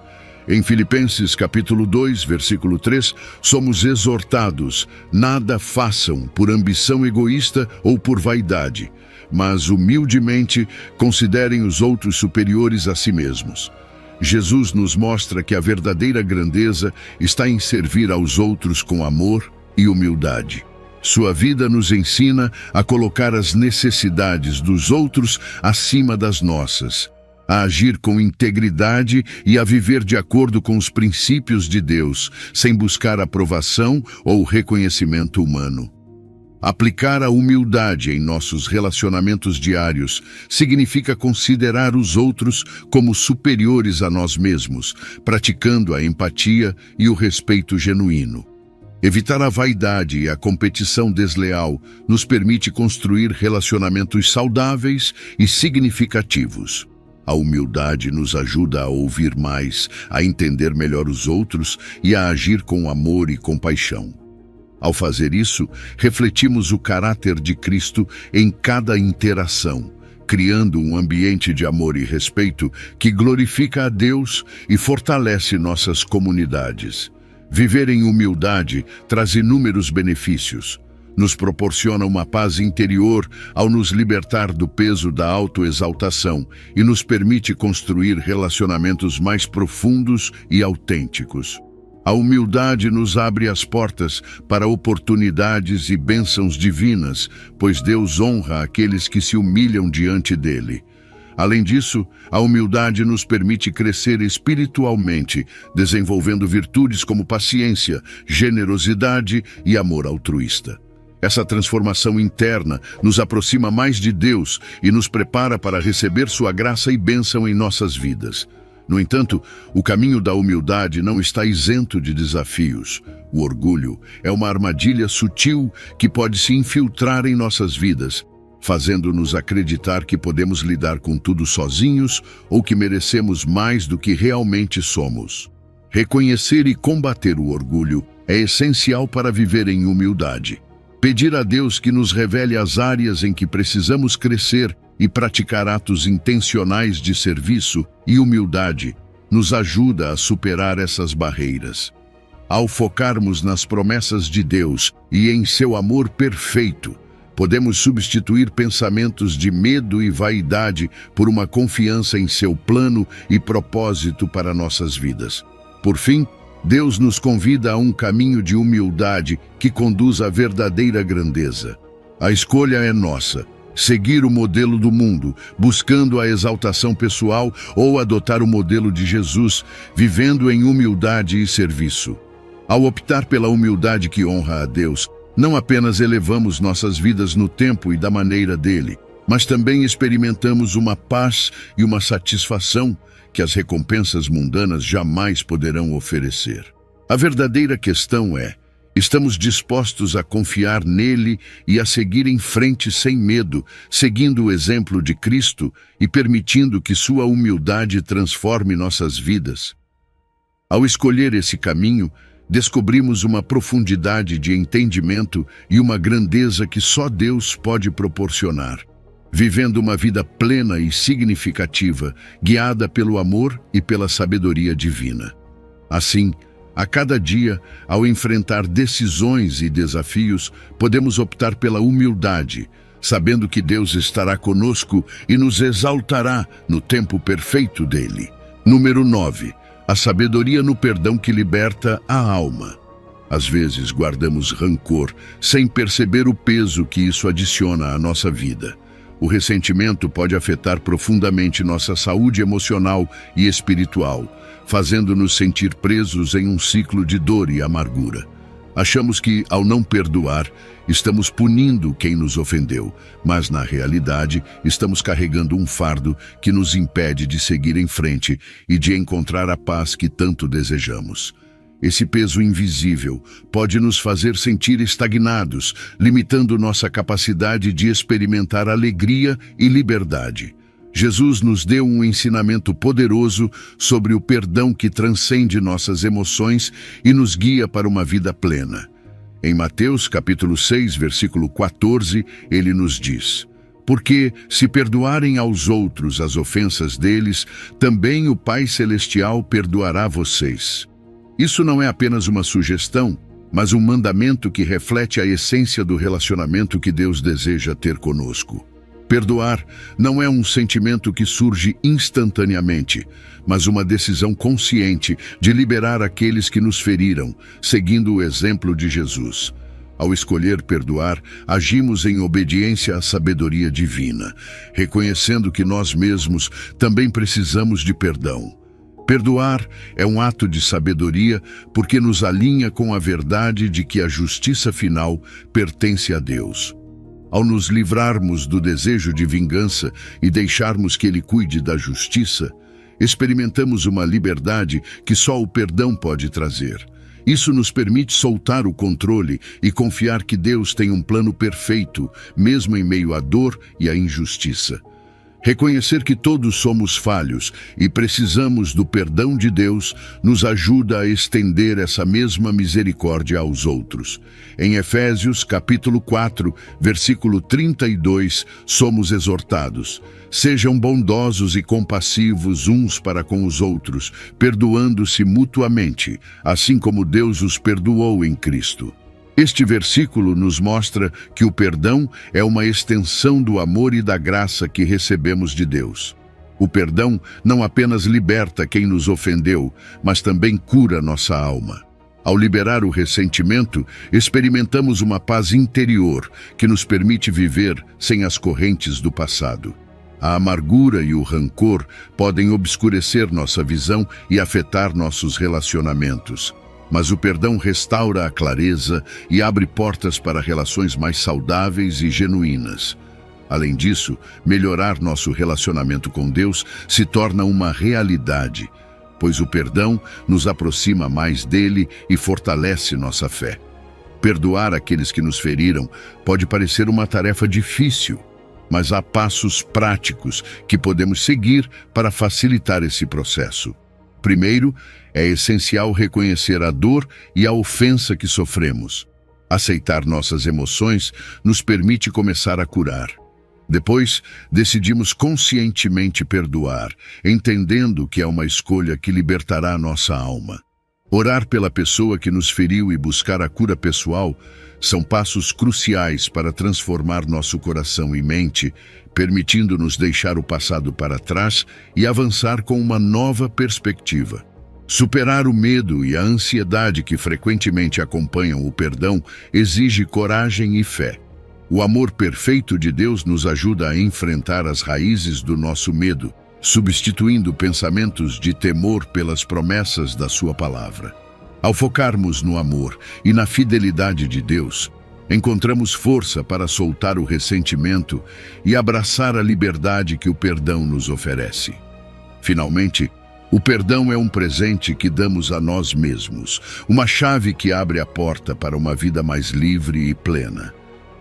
Em Filipenses capítulo 2, versículo 3, somos exortados: nada façam por ambição egoísta ou por vaidade, mas humildemente considerem os outros superiores a si mesmos. Jesus nos mostra que a verdadeira grandeza está em servir aos outros com amor e humildade. Sua vida nos ensina a colocar as necessidades dos outros acima das nossas, a agir com integridade e a viver de acordo com os princípios de Deus, sem buscar aprovação ou reconhecimento humano. Aplicar a humildade em nossos relacionamentos diários significa considerar os outros como superiores a nós mesmos, praticando a empatia e o respeito genuíno. Evitar a vaidade e a competição desleal nos permite construir relacionamentos saudáveis e significativos. A humildade nos ajuda a ouvir mais, a entender melhor os outros e a agir com amor e compaixão. Ao fazer isso, refletimos o caráter de Cristo em cada interação, criando um ambiente de amor e respeito que glorifica a Deus e fortalece nossas comunidades. Viver em humildade traz inúmeros benefícios. Nos proporciona uma paz interior ao nos libertar do peso da autoexaltação e nos permite construir relacionamentos mais profundos e autênticos. A humildade nos abre as portas para oportunidades e bênçãos divinas, pois Deus honra aqueles que se humilham diante dele. Além disso, a humildade nos permite crescer espiritualmente, desenvolvendo virtudes como paciência, generosidade e amor altruísta. Essa transformação interna nos aproxima mais de Deus e nos prepara para receber sua graça e bênção em nossas vidas. No entanto, o caminho da humildade não está isento de desafios. O orgulho é uma armadilha sutil que pode se infiltrar em nossas vidas, fazendo-nos acreditar que podemos lidar com tudo sozinhos ou que merecemos mais do que realmente somos. Reconhecer e combater o orgulho é essencial para viver em humildade. Pedir a Deus que nos revele as áreas em que precisamos crescer e praticar atos intencionais de serviço e humildade nos ajuda a superar essas barreiras. Ao focarmos nas promessas de Deus e em seu amor perfeito, podemos substituir pensamentos de medo e vaidade por uma confiança em seu plano e propósito para nossas vidas. Por fim, Deus nos convida a um caminho de humildade que conduz à verdadeira grandeza. A escolha é nossa: seguir o modelo do mundo, buscando a exaltação pessoal, ou adotar o modelo de Jesus, vivendo em humildade e serviço. Ao optar pela humildade que honra a Deus, não apenas elevamos nossas vidas no tempo e da maneira dele, mas também experimentamos uma paz e uma satisfação que as recompensas mundanas jamais poderão oferecer. A verdadeira questão é: estamos dispostos a confiar nele e a seguir em frente sem medo, seguindo o exemplo de Cristo e permitindo que sua humildade transforme nossas vidas? Ao escolher esse caminho, descobrimos uma profundidade de entendimento e uma grandeza que só Deus pode proporcionar, vivendo uma vida plena e significativa, guiada pelo amor e pela sabedoria divina. Assim, a cada dia, ao enfrentar decisões e desafios, podemos optar pela humildade, sabendo que Deus estará conosco e nos exaltará no tempo perfeito dele. Número 9. A sabedoria no perdão que liberta a alma. Às vezes guardamos rancor, sem perceber o peso que isso adiciona à nossa vida. O ressentimento pode afetar profundamente nossa saúde emocional e espiritual, fazendo-nos sentir presos em um ciclo de dor e amargura. Achamos que, ao não perdoar, estamos punindo quem nos ofendeu, mas, na realidade, estamos carregando um fardo que nos impede de seguir em frente e de encontrar a paz que tanto desejamos. Esse peso invisível pode nos fazer sentir estagnados, limitando nossa capacidade de experimentar alegria e liberdade. Jesus nos deu um ensinamento poderoso sobre o perdão que transcende nossas emoções e nos guia para uma vida plena. Em Mateus capítulo 6, versículo 14, ele nos diz: porque, se perdoarem aos outros as ofensas deles, também o Pai Celestial perdoará vocês. Isso não é apenas uma sugestão, mas um mandamento que reflete a essência do relacionamento que Deus deseja ter conosco. Perdoar não é um sentimento que surge instantaneamente, mas uma decisão consciente de liberar aqueles que nos feriram, seguindo o exemplo de Jesus. Ao escolher perdoar, agimos em obediência à sabedoria divina, reconhecendo que nós mesmos também precisamos de perdão. Perdoar é um ato de sabedoria porque nos alinha com a verdade de que a justiça final pertence a Deus. Ao nos livrarmos do desejo de vingança e deixarmos que Ele cuide da justiça, experimentamos uma liberdade que só o perdão pode trazer. Isso nos permite soltar o controle e confiar que Deus tem um plano perfeito, mesmo em meio à dor e à injustiça. Reconhecer que todos somos falhos e precisamos do perdão de Deus nos ajuda a estender essa mesma misericórdia aos outros. Em Efésios, capítulo 4, versículo 32, somos exortados: sejam bondosos e compassivos uns para com os outros, perdoando-se mutuamente, assim como Deus os perdoou em Cristo. Este versículo nos mostra que o perdão é uma extensão do amor e da graça que recebemos de Deus. O perdão não apenas liberta quem nos ofendeu, mas também cura nossa alma. Ao liberar o ressentimento, experimentamos uma paz interior que nos permite viver sem as correntes do passado. A amargura e o rancor podem obscurecer nossa visão e afetar nossos relacionamentos. Mas o perdão restaura a clareza e abre portas para relações mais saudáveis e genuínas. Além disso, melhorar nosso relacionamento com Deus se torna uma realidade, pois o perdão nos aproxima mais dele e fortalece nossa fé. Perdoar aqueles que nos feriram pode parecer uma tarefa difícil, mas há passos práticos que podemos seguir para facilitar esse processo. Primeiro, é essencial reconhecer a dor e a ofensa que sofremos. Aceitar nossas emoções nos permite começar a curar. Depois, decidimos conscientemente perdoar, entendendo que é uma escolha que libertará nossa alma. Orar pela pessoa que nos feriu e buscar a cura pessoal são passos cruciais para transformar nosso coração e mente, permitindo-nos deixar o passado para trás e avançar com uma nova perspectiva. Superar o medo e a ansiedade que frequentemente acompanham o perdão exige coragem e fé. O amor perfeito de Deus nos ajuda a enfrentar as raízes do nosso medo, substituindo pensamentos de temor pelas promessas da sua palavra. Ao focarmos no amor e na fidelidade de Deus, Encontramos força para soltar o ressentimento e abraçar a liberdade que o perdão nos oferece. Finalmente, o perdão é um presente que damos a nós mesmos, uma chave que abre a porta para uma vida mais livre e plena.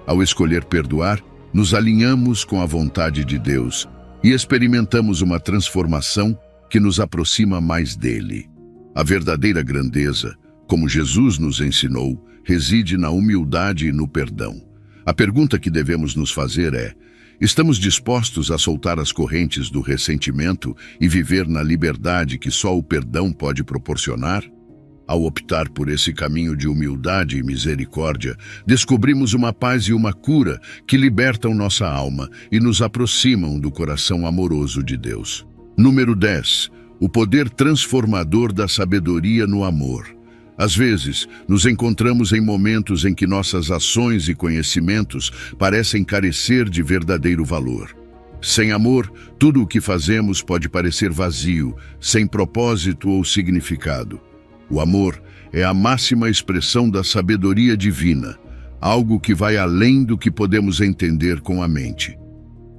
Ao escolher perdoar, nos alinhamos com a vontade de Deus e experimentamos uma transformação que nos aproxima mais dele. A verdadeira grandeza, como Jesus nos ensinou, reside na humildade e no perdão. A pergunta que devemos nos fazer é: estamos dispostos a soltar as correntes do ressentimento e viver na liberdade que só o perdão pode proporcionar? Ao optar por esse caminho de humildade e misericórdia, descobrimos uma paz e uma cura que libertam nossa alma e nos aproximam do coração amoroso de Deus. Número 10. O poder transformador da sabedoria no amor. Às vezes, nos encontramos em momentos em que nossas ações e conhecimentos parecem carecer de verdadeiro valor. Sem amor, tudo o que fazemos pode parecer vazio, sem propósito ou significado. O amor é a máxima expressão da sabedoria divina, algo que vai além do que podemos entender com a mente.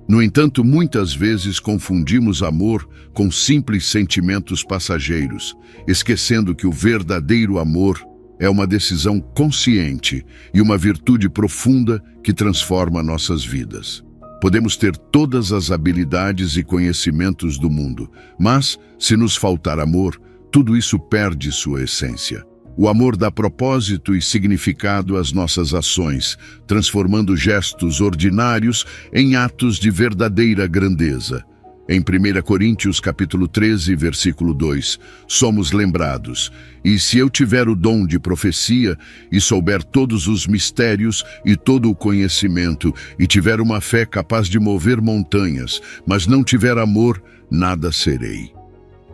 No entanto, muitas vezes confundimos amor com simples sentimentos passageiros, esquecendo que o verdadeiro amor é uma decisão consciente e uma virtude profunda que transforma nossas vidas. Podemos ter todas as habilidades e conhecimentos do mundo, mas, se nos faltar amor, tudo isso perde sua essência. O amor dá propósito e significado às nossas ações, transformando gestos ordinários em atos de verdadeira grandeza. Em 1 Coríntios capítulo 13, versículo 2, somos lembrados: e se eu tiver o dom de profecia, e souber todos os mistérios e todo o conhecimento, e tiver uma fé capaz de mover montanhas, mas não tiver amor, nada serei.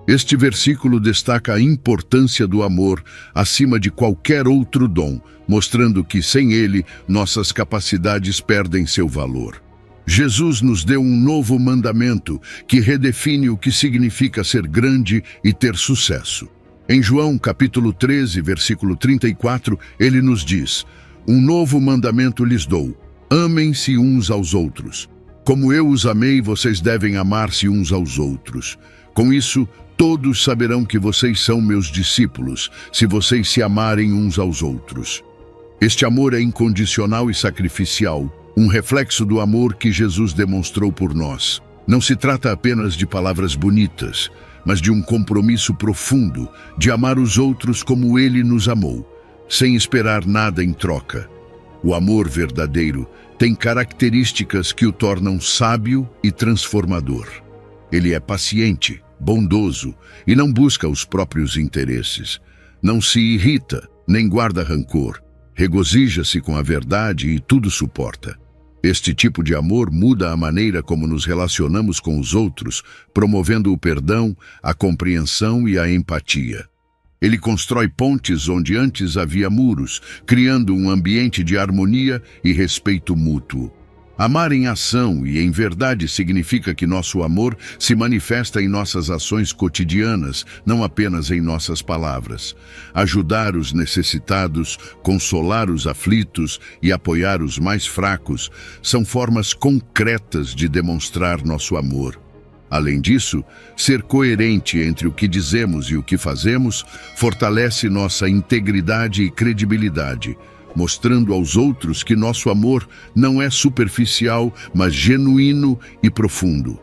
Este versículo destaca a importância do amor acima de qualquer outro dom, mostrando que, sem ele, nossas capacidades perdem seu valor. Jesus nos deu um novo mandamento que redefine o que significa ser grande e ter sucesso. Em João capítulo 13, versículo 34, ele nos diz: um novo mandamento lhes dou: amem-se uns aos outros. Como eu os amei, vocês devem amar-se uns aos outros. Com isso, todos saberão que vocês são meus discípulos, se vocês se amarem uns aos outros. Este amor é incondicional e sacrificial, um reflexo do amor que Jesus demonstrou por nós. Não se trata apenas de palavras bonitas, mas de um compromisso profundo de amar os outros como ele nos amou, sem esperar nada em troca. O amor verdadeiro tem características que o tornam sábio e transformador. Ele é paciente, bondoso e não busca os próprios interesses. Não se irrita, nem guarda rancor. Regozija-se com a verdade e tudo suporta. Este tipo de amor muda a maneira como nos relacionamos com os outros, promovendo o perdão, a compreensão e a empatia. Ele constrói pontes onde antes havia muros, criando um ambiente de harmonia e respeito mútuo. Amar em ação e em verdade significa que nosso amor se manifesta em nossas ações cotidianas, não apenas em nossas palavras. Ajudar os necessitados, consolar os aflitos e apoiar os mais fracos são formas concretas de demonstrar nosso amor. Além disso, ser coerente entre o que dizemos e o que fazemos fortalece nossa integridade e credibilidade, mostrando aos outros que nosso amor não é superficial, mas genuíno e profundo.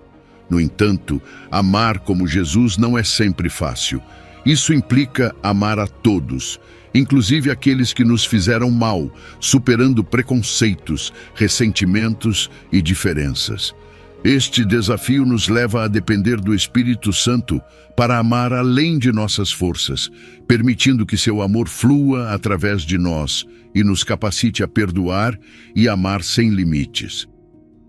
No entanto, amar como Jesus não é sempre fácil. Isso implica amar a todos, inclusive aqueles que nos fizeram mal, superando preconceitos, ressentimentos e diferenças. Este desafio nos leva a depender do Espírito Santo para amar além de nossas forças, permitindo que seu amor flua através de nós e nos capacite a perdoar e amar sem limites.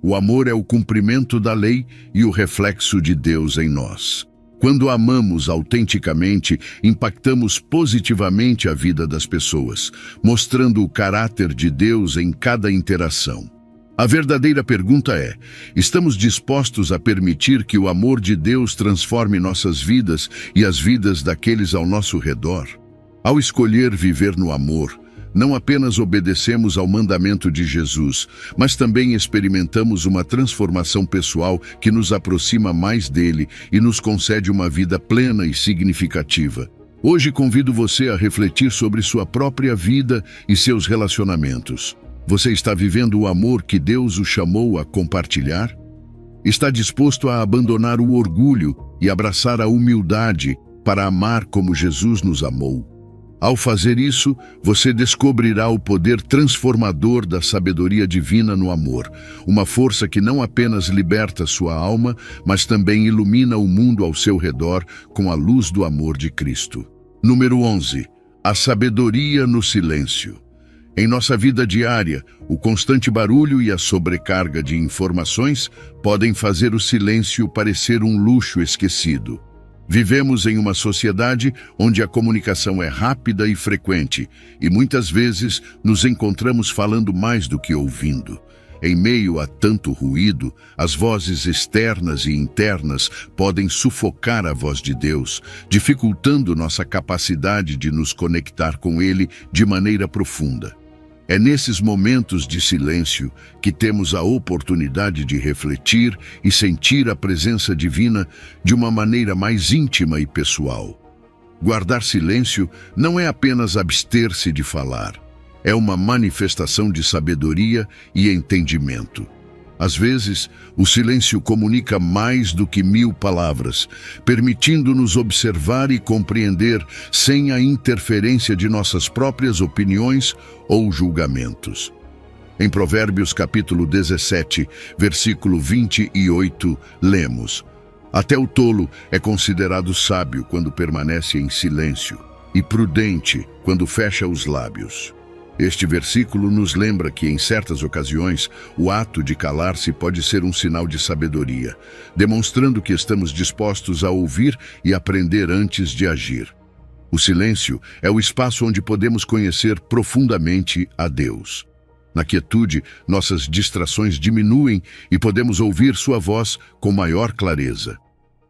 O amor é o cumprimento da lei e o reflexo de Deus em nós. Quando amamos autenticamente, impactamos positivamente a vida das pessoas, mostrando o caráter de Deus em cada interação. A verdadeira pergunta é: estamos dispostos a permitir que o amor de Deus transforme nossas vidas e as vidas daqueles ao nosso redor? Ao escolher viver no amor, não apenas obedecemos ao mandamento de Jesus, mas também experimentamos uma transformação pessoal que nos aproxima mais dele e nos concede uma vida plena e significativa. Hoje convido você a refletir sobre sua própria vida e seus relacionamentos. Você está vivendo o amor que Deus o chamou a compartilhar? Está disposto a abandonar o orgulho e abraçar a humildade para amar como Jesus nos amou? Ao fazer isso, você descobrirá o poder transformador da sabedoria divina no amor, uma força que não apenas liberta sua alma, mas também ilumina o mundo ao seu redor com a luz do amor de Cristo. Número 11. A sabedoria no silêncio. Em nossa vida diária, o constante barulho e a sobrecarga de informações podem fazer o silêncio parecer um luxo esquecido. Vivemos em uma sociedade onde a comunicação é rápida e frequente, e muitas vezes nos encontramos falando mais do que ouvindo. Em meio a tanto ruído, as vozes externas e internas podem sufocar a voz de Deus, dificultando nossa capacidade de nos conectar com Ele de maneira profunda. É nesses momentos de silêncio que temos a oportunidade de refletir e sentir a presença divina de uma maneira mais íntima e pessoal. Guardar silêncio não é apenas abster-se de falar, é uma manifestação de sabedoria e entendimento. Às vezes, o silêncio comunica mais do que 1000 palavras, permitindo-nos observar e compreender sem a interferência de nossas próprias opiniões ou julgamentos. Em Provérbios capítulo 17, versículo 28, lemos: Até o tolo é considerado sábio quando permanece em silêncio, e prudente quando fecha os lábios. Este versículo nos lembra que, em certas ocasiões, o ato de calar-se pode ser um sinal de sabedoria, demonstrando que estamos dispostos a ouvir e aprender antes de agir. O silêncio é o espaço onde podemos conhecer profundamente a Deus. Na quietude, nossas distrações diminuem e podemos ouvir sua voz com maior clareza.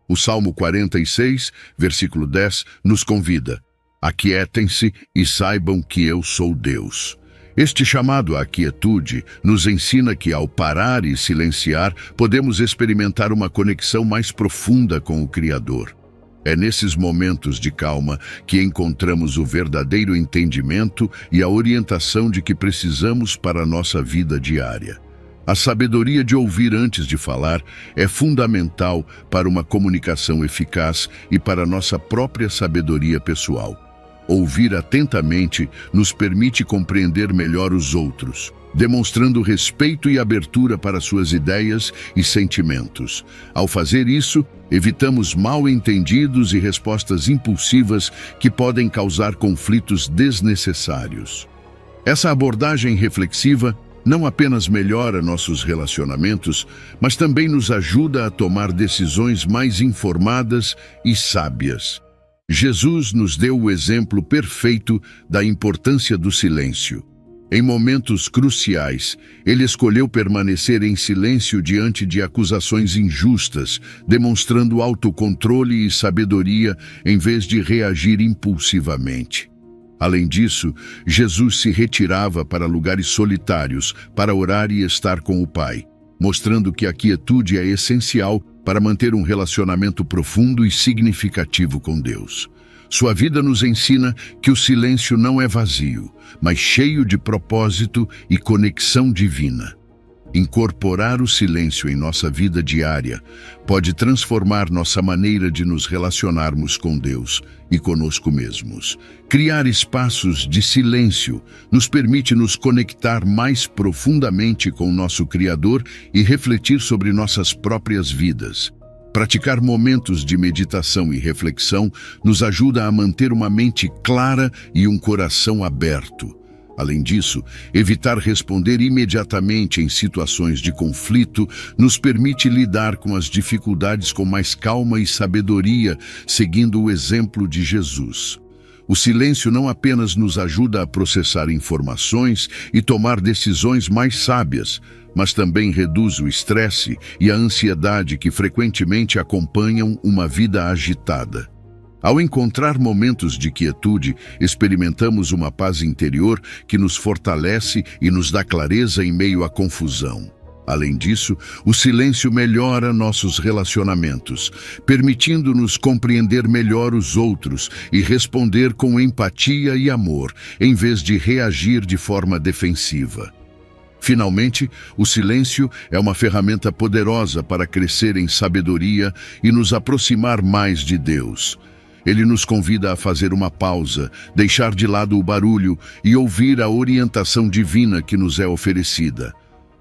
O Salmo 46, versículo 10, nos convida: Aquietem-se e saibam que eu sou Deus. Este chamado à quietude nos ensina que, ao parar e silenciar, podemos experimentar uma conexão mais profunda com o Criador. É nesses momentos de calma que encontramos o verdadeiro entendimento e a orientação de que precisamos para a nossa vida diária. A sabedoria de ouvir antes de falar é fundamental para uma comunicação eficaz e para a nossa própria sabedoria pessoal. Ouvir atentamente nos permite compreender melhor os outros, demonstrando respeito e abertura para suas ideias e sentimentos. Ao fazer isso, evitamos mal-entendidos e respostas impulsivas que podem causar conflitos desnecessários. Essa abordagem reflexiva não apenas melhora nossos relacionamentos, mas também nos ajuda a tomar decisões mais informadas e sábias. Jesus nos deu o exemplo perfeito da importância do silêncio. Em momentos cruciais, ele escolheu permanecer em silêncio diante de acusações injustas, demonstrando autocontrole e sabedoria em vez de reagir impulsivamente. Além disso, Jesus se retirava para lugares solitários para orar e estar com o Pai, mostrando que a quietude é essencial para manter um relacionamento profundo e significativo com Deus. Sua vida nos ensina que o silêncio não é vazio, mas cheio de propósito e conexão divina. Incorporar o silêncio em nossa vida diária pode transformar nossa maneira de nos relacionarmos com Deus e conosco mesmos. Criar espaços de silêncio nos permite nos conectar mais profundamente com nosso Criador e refletir sobre nossas próprias vidas. Praticar momentos de meditação e reflexão nos ajuda a manter uma mente clara e um coração aberto. Além disso, evitar responder imediatamente em situações de conflito nos permite lidar com as dificuldades com mais calma e sabedoria, seguindo o exemplo de Jesus. O silêncio não apenas nos ajuda a processar informações e tomar decisões mais sábias, mas também reduz o estresse e a ansiedade que frequentemente acompanham uma vida agitada. Ao encontrar momentos de quietude, experimentamos uma paz interior que nos fortalece e nos dá clareza em meio à confusão. Além disso, o silêncio melhora nossos relacionamentos, permitindo-nos compreender melhor os outros e responder com empatia e amor, em vez de reagir de forma defensiva. Finalmente, o silêncio é uma ferramenta poderosa para crescer em sabedoria e nos aproximar mais de Deus. Ele nos convida a fazer uma pausa, deixar de lado o barulho e ouvir a orientação divina que nos é oferecida.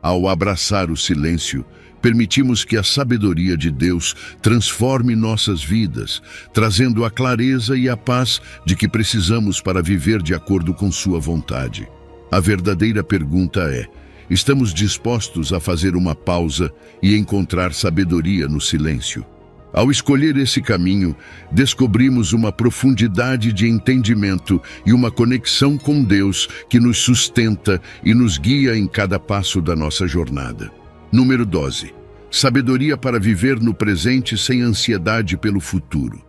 Ao abraçar o silêncio, permitimos que a sabedoria de Deus transforme nossas vidas, trazendo a clareza e a paz de que precisamos para viver de acordo com sua vontade. A verdadeira pergunta é: estamos dispostos a fazer uma pausa e encontrar sabedoria no silêncio? Ao escolher esse caminho, descobrimos uma profundidade de entendimento e uma conexão com Deus que nos sustenta e nos guia em cada passo da nossa jornada. Número 12. Sabedoria para viver no presente sem ansiedade pelo futuro.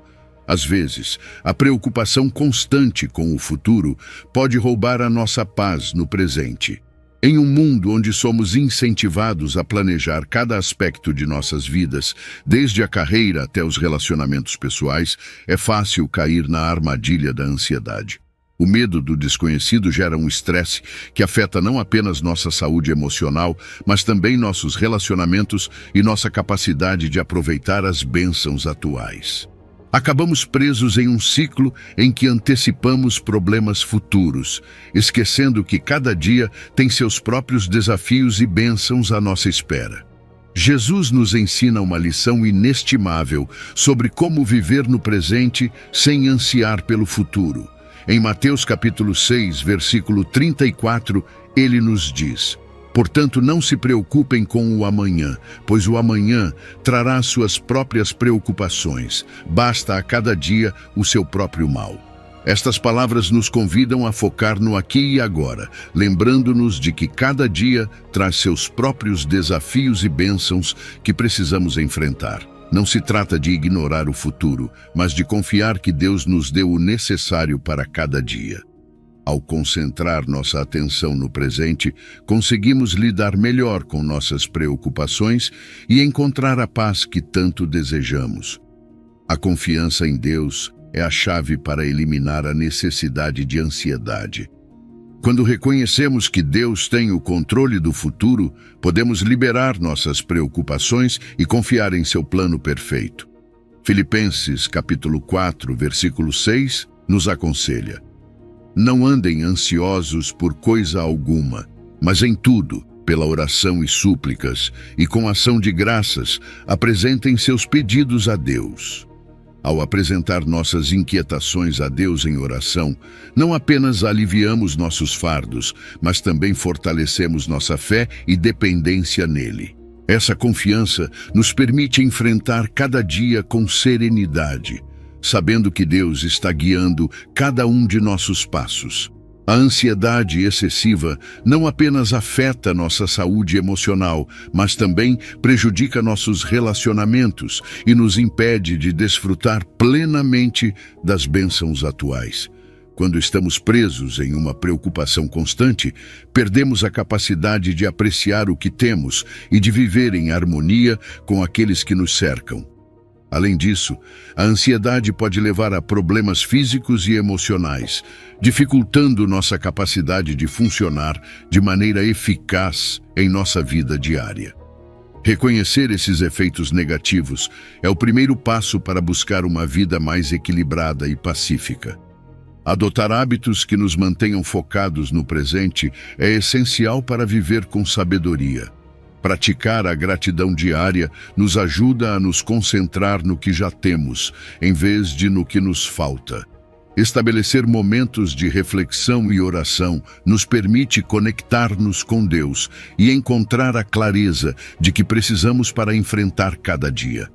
Às vezes, a preocupação constante com o futuro pode roubar a nossa paz no presente. Em um mundo onde somos incentivados a planejar cada aspecto de nossas vidas, desde a carreira até os relacionamentos pessoais, é fácil cair na armadilha da ansiedade. O medo do desconhecido gera um estresse que afeta não apenas nossa saúde emocional, mas também nossos relacionamentos e nossa capacidade de aproveitar as bênçãos atuais. Acabamos presos em um ciclo em que antecipamos problemas futuros, esquecendo que cada dia tem seus próprios desafios e bênçãos à nossa espera. Jesus nos ensina uma lição inestimável sobre como viver no presente sem ansiar pelo futuro. Em Mateus capítulo 6, versículo 34, ele nos diz: portanto, não se preocupem com o amanhã, pois o amanhã trará suas próprias preocupações. Basta a cada dia o seu próprio mal. Estas palavras nos convidam a focar no aqui e agora, lembrando-nos de que cada dia traz seus próprios desafios e bênçãos que precisamos enfrentar. Não se trata de ignorar o futuro, mas de confiar que Deus nos deu o necessário para cada dia. Ao concentrar nossa atenção no presente, conseguimos lidar melhor com nossas preocupações e encontrar a paz que tanto desejamos. A confiança em Deus é a chave para eliminar a necessidade de ansiedade. Quando reconhecemos que Deus tem o controle do futuro, podemos liberar nossas preocupações e confiar em seu plano perfeito. Filipenses capítulo 4, versículo 6, nos aconselha: não andem ansiosos por coisa alguma, mas em tudo, pela oração e súplicas, e com ação de graças, apresentem seus pedidos a Deus. Ao apresentar nossas inquietações a Deus em oração, não apenas aliviamos nossos fardos, mas também fortalecemos nossa fé e dependência nele. Essa confiança nos permite enfrentar cada dia com serenidade, sabendo que Deus está guiando cada um de nossos passos. A ansiedade excessiva não apenas afeta nossa saúde emocional, mas também prejudica nossos relacionamentos e nos impede de desfrutar plenamente das bênçãos atuais. Quando estamos presos em uma preocupação constante, perdemos a capacidade de apreciar o que temos e de viver em harmonia com aqueles que nos cercam. Além disso, a ansiedade pode levar a problemas físicos e emocionais, dificultando nossa capacidade de funcionar de maneira eficaz em nossa vida diária. Reconhecer esses efeitos negativos é o primeiro passo para buscar uma vida mais equilibrada e pacífica. Adotar hábitos que nos mantenham focados no presente é essencial para viver com sabedoria. Praticar a gratidão diária nos ajuda a nos concentrar no que já temos, em vez de no que nos falta. Estabelecer momentos de reflexão e oração nos permite conectar-nos com Deus e encontrar a clareza de que precisamos para enfrentar cada dia.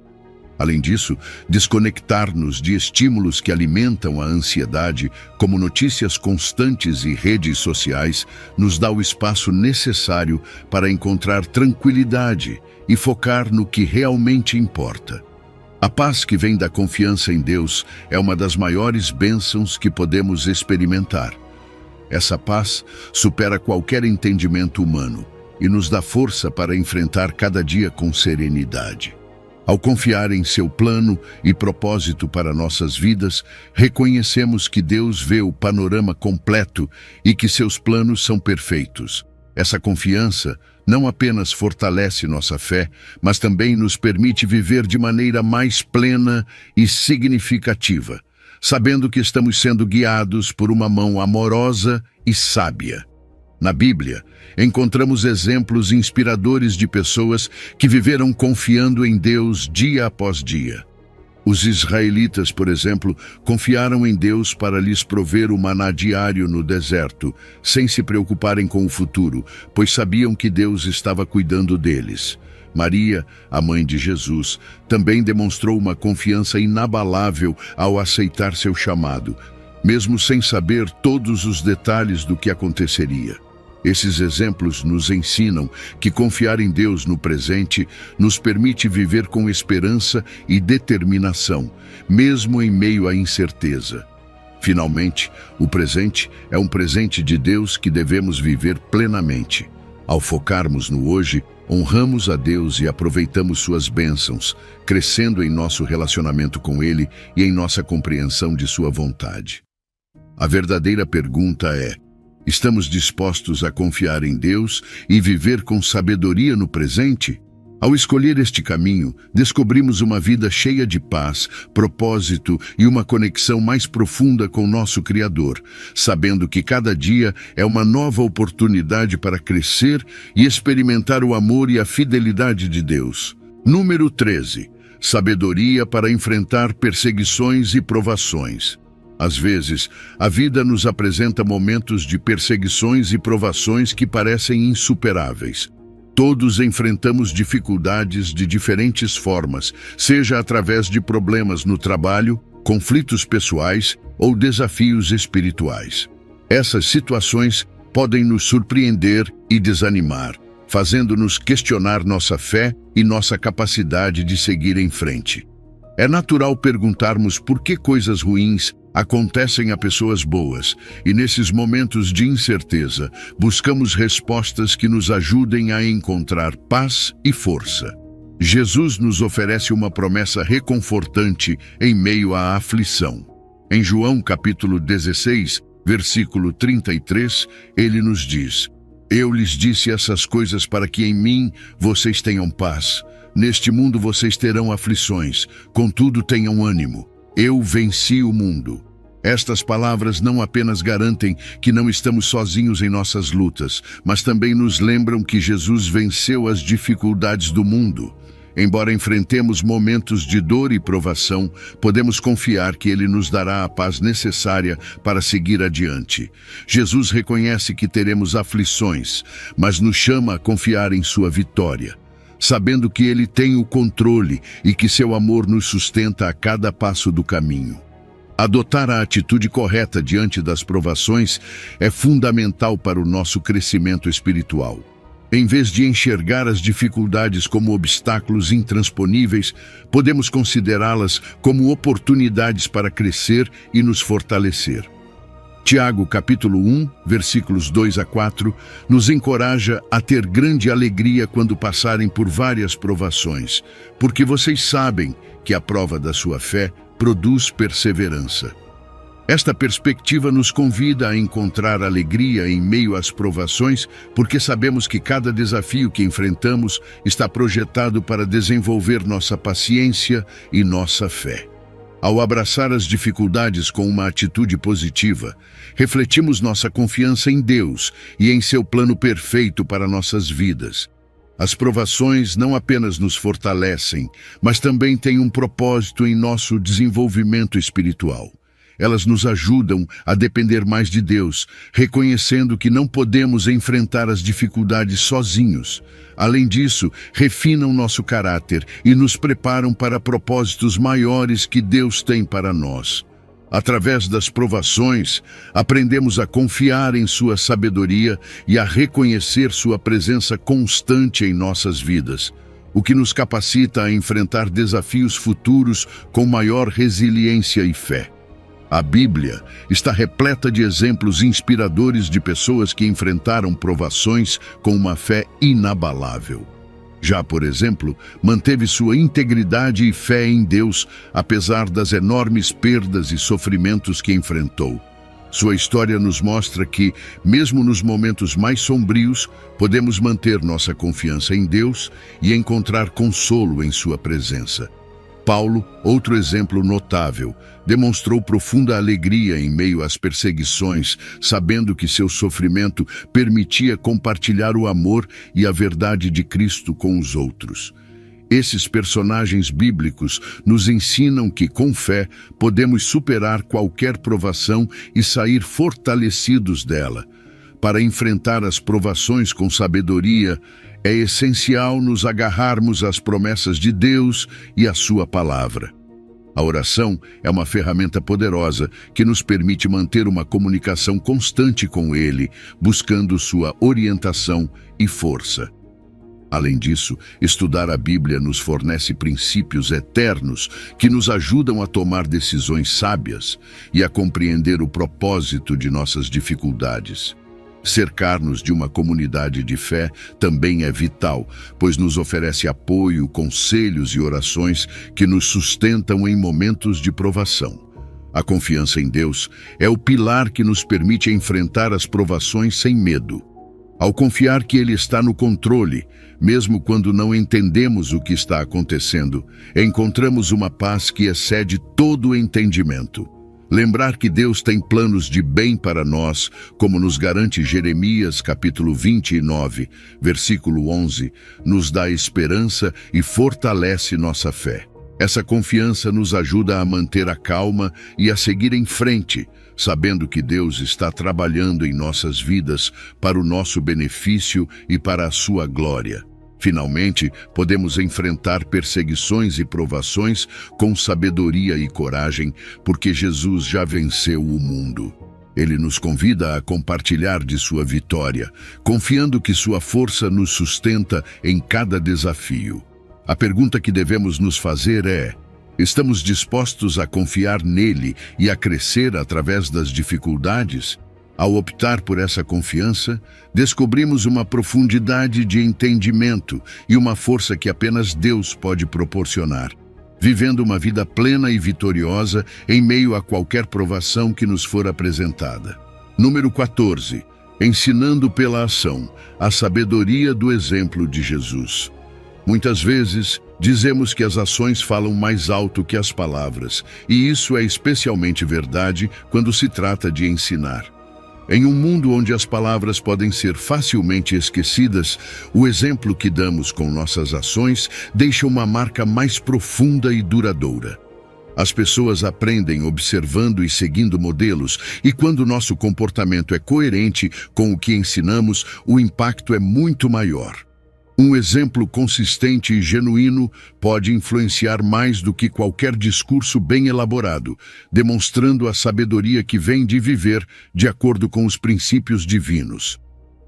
Além disso, desconectar-nos de estímulos que alimentam a ansiedade, como notícias constantes e redes sociais, nos dá o espaço necessário para encontrar tranquilidade e focar no que realmente importa. A paz que vem da confiança em Deus é uma das maiores bênçãos que podemos experimentar. Essa paz supera qualquer entendimento humano e nos dá força para enfrentar cada dia com serenidade. Ao confiar em seu plano e propósito para nossas vidas, reconhecemos que Deus vê o panorama completo e que seus planos são perfeitos. Essa confiança não apenas fortalece nossa fé, mas também nos permite viver de maneira mais plena e significativa, sabendo que estamos sendo guiados por uma mão amorosa e sábia. Na Bíblia, encontramos exemplos inspiradores de pessoas que viveram confiando em Deus dia após dia. Os israelitas, por exemplo, confiaram em Deus para lhes prover o maná diário no deserto, sem se preocuparem com o futuro, pois sabiam que Deus estava cuidando deles. Maria, a mãe de Jesus, também demonstrou uma confiança inabalável ao aceitar seu chamado, mesmo sem saber todos os detalhes do que aconteceria. Esses exemplos nos ensinam que confiar em Deus no presente nos permite viver com esperança e determinação, mesmo em meio à incerteza. Finalmente, o presente é um presente de Deus que devemos viver plenamente. Ao focarmos no hoje, honramos a Deus e aproveitamos suas bênçãos, crescendo em nosso relacionamento com Ele e em nossa compreensão de sua vontade. A verdadeira pergunta é: estamos dispostos a confiar em Deus e viver com sabedoria no presente? Ao escolher este caminho, descobrimos uma vida cheia de paz, propósito e uma conexão mais profunda com nosso Criador, sabendo que cada dia é uma nova oportunidade para crescer e experimentar o amor e a fidelidade de Deus. Número 13. Sabedoria para enfrentar perseguições e provações. Às vezes, a vida nos apresenta momentos de perseguições e provações que parecem insuperáveis. Todos enfrentamos dificuldades de diferentes formas, seja através de problemas no trabalho, conflitos pessoais ou desafios espirituais. Essas situações podem nos surpreender e desanimar, fazendo-nos questionar nossa fé e nossa capacidade de seguir em frente. É natural perguntarmos por que coisas ruins acontecem a pessoas boas, e nesses momentos de incerteza, buscamos respostas que nos ajudem a encontrar paz e força. Jesus nos oferece uma promessa reconfortante em meio à aflição. Em João capítulo 16, versículo 33, ele nos diz: Eu lhes disse essas coisas para que em mim vocês tenham paz. Neste mundo vocês terão aflições, contudo tenham ânimo. Eu venci o mundo. Estas palavras não apenas garantem que não estamos sozinhos em nossas lutas, mas também nos lembram que Jesus venceu as dificuldades do mundo. Embora enfrentemos momentos de dor e provação, podemos confiar que Ele nos dará a paz necessária para seguir adiante. Jesus reconhece que teremos aflições, mas nos chama a confiar em sua vitória, sabendo que Ele tem o controle e que seu amor nos sustenta a cada passo do caminho. Adotar a atitude correta diante das provações é fundamental para o nosso crescimento espiritual. Em vez de enxergar as dificuldades como obstáculos intransponíveis, podemos considerá-las como oportunidades para crescer e nos fortalecer. Tiago, capítulo 1, versículos 2 a 4, nos encoraja a ter grande alegria quando passarem por várias provações, porque vocês sabem que a prova da sua fé produz perseverança. Esta perspectiva nos convida a encontrar alegria em meio às provações, porque sabemos que cada desafio que enfrentamos está projetado para desenvolver nossa paciência e nossa fé. Ao abraçar as dificuldades com uma atitude positiva, refletimos nossa confiança em Deus e em seu plano perfeito para nossas vidas. As provações não apenas nos fortalecem, mas também têm um propósito em nosso desenvolvimento espiritual. Elas nos ajudam a depender mais de Deus, reconhecendo que não podemos enfrentar as dificuldades sozinhos. Além disso, refinam nosso caráter e nos preparam para propósitos maiores que Deus tem para nós. Através das provações, aprendemos a confiar em sua sabedoria e a reconhecer sua presença constante em nossas vidas. o que nos capacita a enfrentar desafios futuros com maior resiliência e fé. A Bíblia está repleta de exemplos inspiradores de pessoas que enfrentaram provações com uma fé inabalável. Já, por exemplo, manteve sua integridade e fé em Deus, apesar das enormes perdas e sofrimentos que enfrentou. Sua história nos mostra que, mesmo nos momentos mais sombrios, podemos manter nossa confiança em Deus e encontrar consolo em sua presença. Paulo, outro exemplo notável, demonstrou profunda alegria em meio às perseguições, sabendo que seu sofrimento permitia compartilhar o amor e a verdade de Cristo com os outros. Esses personagens bíblicos nos ensinam que, com fé, podemos superar qualquer provação e sair fortalecidos dela. Para enfrentar as provações com sabedoria, é essencial nos agarrarmos às promessas de Deus e à sua palavra. A oração é uma ferramenta poderosa que nos permite manter uma comunicação constante com Ele, buscando sua orientação e força. Além disso, estudar a Bíblia nos fornece princípios eternos que nos ajudam a tomar decisões sábias e a compreender o propósito de nossas dificuldades. Cercar-nos de uma comunidade de fé também é vital, pois nos oferece apoio, conselhos e orações que nos sustentam em momentos de provação. A confiança em Deus é o pilar que nos permite enfrentar as provações sem medo. Ao confiar que Ele está no controle, mesmo quando não entendemos o que está acontecendo, encontramos uma paz que excede todo o entendimento. Lembrar que Deus tem planos de bem para nós, como nos garante Jeremias capítulo 29, versículo 11, nos dá esperança e fortalece nossa fé. Essa confiança nos ajuda a manter a calma e a seguir em frente, sabendo que Deus está trabalhando em nossas vidas para o nosso benefício e para a sua glória. Finalmente, podemos enfrentar perseguições e provações com sabedoria e coragem, porque Jesus já venceu o mundo. Ele nos convida a compartilhar de sua vitória, confiando que sua força nos sustenta em cada desafio. A pergunta que devemos nos fazer é: estamos dispostos a confiar nele e a crescer através das dificuldades? Ao optar por essa confiança, descobrimos uma profundidade de entendimento e uma força que apenas Deus pode proporcionar, vivendo uma vida plena e vitoriosa em meio a qualquer provação que nos for apresentada. Número 14. Ensinando pela ação, a sabedoria do exemplo de Jesus. Muitas vezes, dizemos que as ações falam mais alto que as palavras, e isso é especialmente verdade quando se trata de ensinar. Em um mundo onde as palavras podem ser facilmente esquecidas, o exemplo que damos com nossas ações deixa uma marca mais profunda e duradoura. As pessoas aprendem observando e seguindo modelos, e quando nosso comportamento é coerente com o que ensinamos, o impacto é muito maior. Um exemplo consistente e genuíno pode influenciar mais do que qualquer discurso bem elaborado, demonstrando a sabedoria que vem de viver de acordo com os princípios divinos.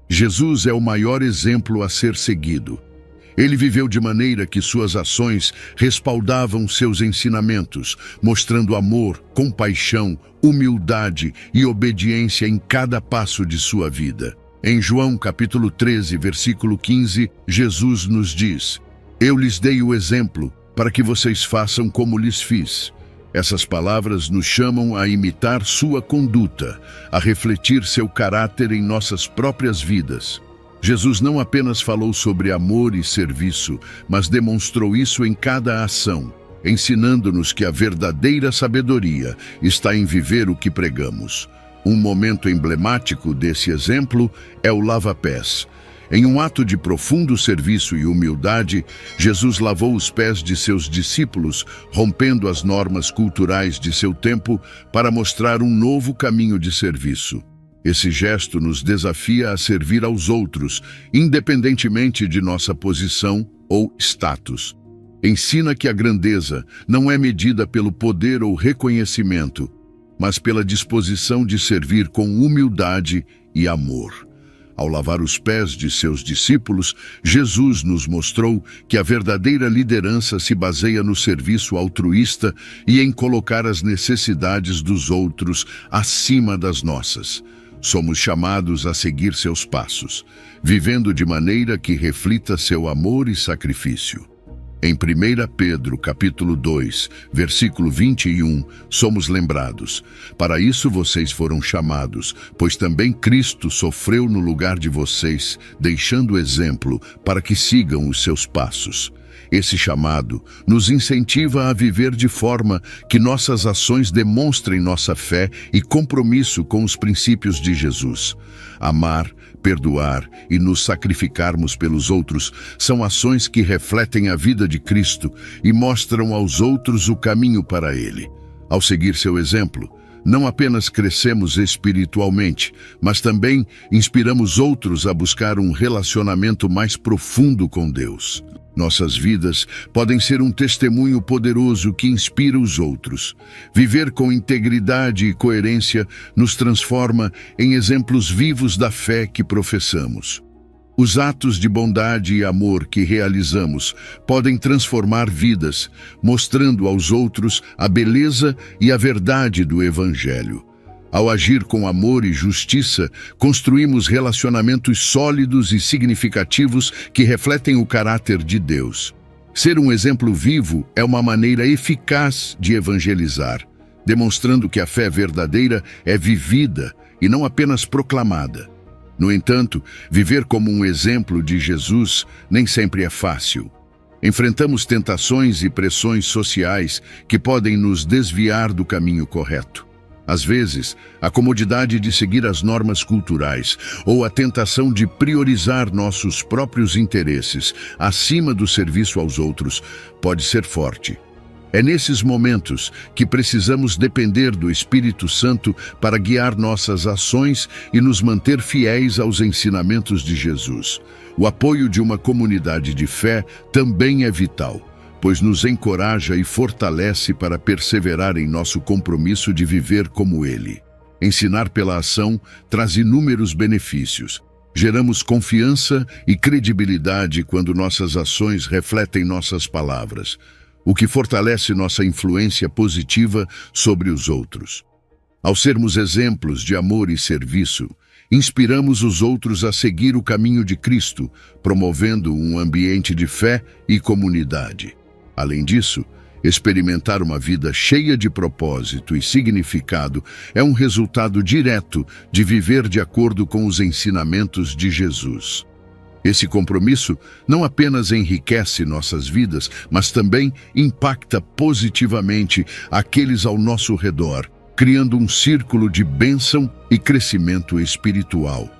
Jesus é o maior exemplo a ser seguido. Ele viveu de maneira que suas ações respaldavam seus ensinamentos, mostrando amor, compaixão, humildade e obediência em cada passo de sua vida. Em João capítulo 13, versículo 15, Jesus nos diz: "Eu lhes dei o exemplo, para que vocês façam como lhes fiz." Essas palavras nos chamam a imitar sua conduta, a refletir seu caráter em nossas próprias vidas. Jesus não apenas falou sobre amor e serviço, mas demonstrou isso em cada ação, ensinando-nos que a verdadeira sabedoria está em viver o que pregamos. Um momento emblemático desse exemplo é o lava-pés. Em um ato de profundo serviço e humildade, Jesus lavou os pés de seus discípulos, rompendo as normas culturais de seu tempo para mostrar um novo caminho de serviço. Esse gesto nos desafia a servir aos outros, independentemente de nossa posição ou status. Ensina que a grandeza não é medida pelo poder ou reconhecimento, mas pela disposição de servir com humildade e amor. Ao lavar os pés de seus discípulos, Jesus nos mostrou que a verdadeira liderança se baseia no serviço altruísta e em colocar as necessidades dos outros acima das nossas. Somos chamados a seguir seus passos, vivendo de maneira que reflita seu amor e sacrifício. Em 1 Pedro, capítulo 2, versículo 21, somos lembrados: para isso vocês foram chamados, pois também Cristo sofreu no lugar de vocês, deixando exemplo para que sigam os seus passos. Esse chamado nos incentiva a viver de forma que nossas ações demonstrem nossa fé e compromisso com os princípios de Jesus. Amar, perdoar e nos sacrificarmos pelos outros são ações que refletem a vida de Cristo e mostram aos outros o caminho para Ele. Ao seguir seu exemplo, não apenas crescemos espiritualmente, mas também inspiramos outros a buscar um relacionamento mais profundo com Deus. Nossas vidas podem ser um testemunho poderoso que inspira os outros. Viver com integridade e coerência nos transforma em exemplos vivos da fé que professamos. Os atos de bondade e amor que realizamos podem transformar vidas, mostrando aos outros a beleza e a verdade do Evangelho. Ao agir com amor e justiça, construímos relacionamentos sólidos e significativos que refletem o caráter de Deus. Ser um exemplo vivo é uma maneira eficaz de evangelizar, demonstrando que a fé verdadeira é vivida e não apenas proclamada. No entanto, viver como um exemplo de Jesus nem sempre é fácil. Enfrentamos tentações e pressões sociais que podem nos desviar do caminho correto. Às vezes, a comodidade de seguir as normas culturais ou a tentação de priorizar nossos próprios interesses acima do serviço aos outros pode ser forte. É nesses momentos que precisamos depender do Espírito Santo para guiar nossas ações e nos manter fiéis aos ensinamentos de Jesus. O apoio de uma comunidade de fé também é vital, pois nos encoraja e fortalece para perseverar em nosso compromisso de viver como Ele. Ensinar pela ação traz inúmeros benefícios. Geramos confiança e credibilidade quando nossas ações refletem nossas palavras, o que fortalece nossa influência positiva sobre os outros. Ao sermos exemplos de amor e serviço, inspiramos os outros a seguir o caminho de Cristo, promovendo um ambiente de fé e comunidade. Além disso, experimentar uma vida cheia de propósito e significado é um resultado direto de viver de acordo com os ensinamentos de Jesus. Esse compromisso não apenas enriquece nossas vidas, mas também impacta positivamente aqueles ao nosso redor, criando um círculo de bênção e crescimento espiritual.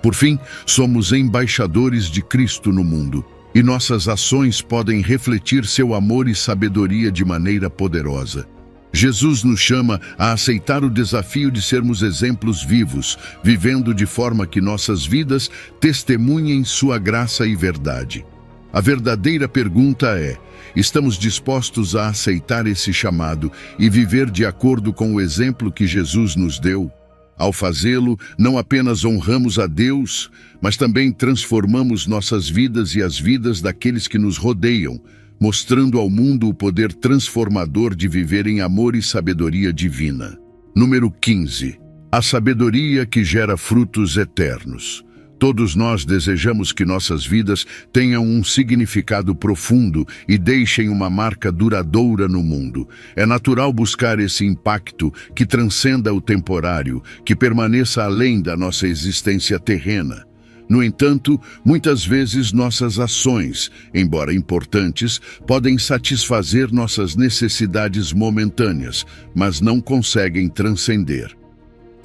Por fim, somos embaixadores de Cristo no mundo, e nossas ações podem refletir seu amor e sabedoria de maneira poderosa. Jesus nos chama a aceitar o desafio de sermos exemplos vivos, vivendo de forma que nossas vidas testemunhem sua graça e verdade. A verdadeira pergunta é: estamos dispostos a aceitar esse chamado e viver de acordo com o exemplo que Jesus nos deu? Ao fazê-lo, não apenas honramos a Deus, mas também transformamos nossas vidas e as vidas daqueles que nos rodeiam, mostrando ao mundo o poder transformador de viver em amor e sabedoria divina. Número 15. A sabedoria que gera frutos eternos. Todos nós desejamos que nossas vidas tenham um significado profundo e deixem uma marca duradoura no mundo. É natural buscar esse impacto que transcenda o temporário, que permaneça além da nossa existência terrena. No entanto, muitas vezes nossas ações, embora importantes, podem satisfazer nossas necessidades momentâneas, mas não conseguem transcender.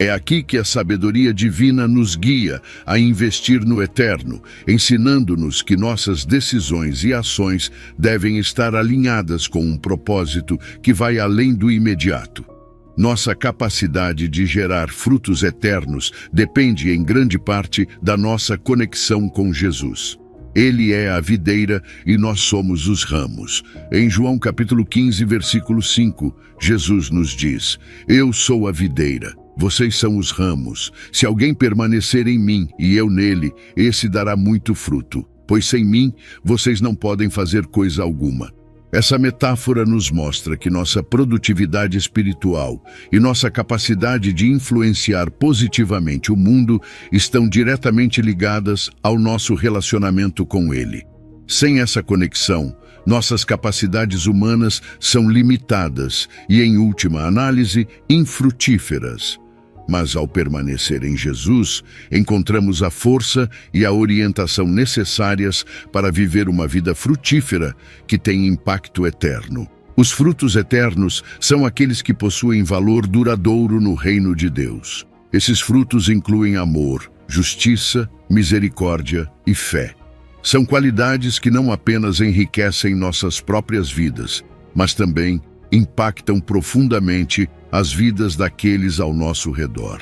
É aqui que a sabedoria divina nos guia a investir no eterno, ensinando-nos que nossas decisões e ações devem estar alinhadas com um propósito que vai além do imediato. Nossa capacidade de gerar frutos eternos depende em grande parte da nossa conexão com Jesus. Ele é a videira e nós somos os ramos. Em João capítulo 15, versículo 5, Jesus nos diz: Eu sou a videira, Vocês são os ramos. Se alguém permanecer em mim e eu nele, esse dará muito fruto, pois sem mim vocês não podem fazer coisa alguma. Essa metáfora nos mostra que nossa produtividade espiritual e nossa capacidade de influenciar positivamente o mundo estão diretamente ligadas ao nosso relacionamento com Ele. Sem essa conexão, nossas capacidades humanas são limitadas e, em última análise, infrutíferas. Mas ao permanecer em Jesus, encontramos a força e a orientação necessárias para viver uma vida frutífera que tem impacto eterno. Os frutos eternos são aqueles que possuem valor duradouro no reino de Deus. Esses frutos incluem amor, justiça, misericórdia e fé. São qualidades que não apenas enriquecem nossas próprias vidas, mas também impactam profundamente as vidas daqueles ao nosso redor.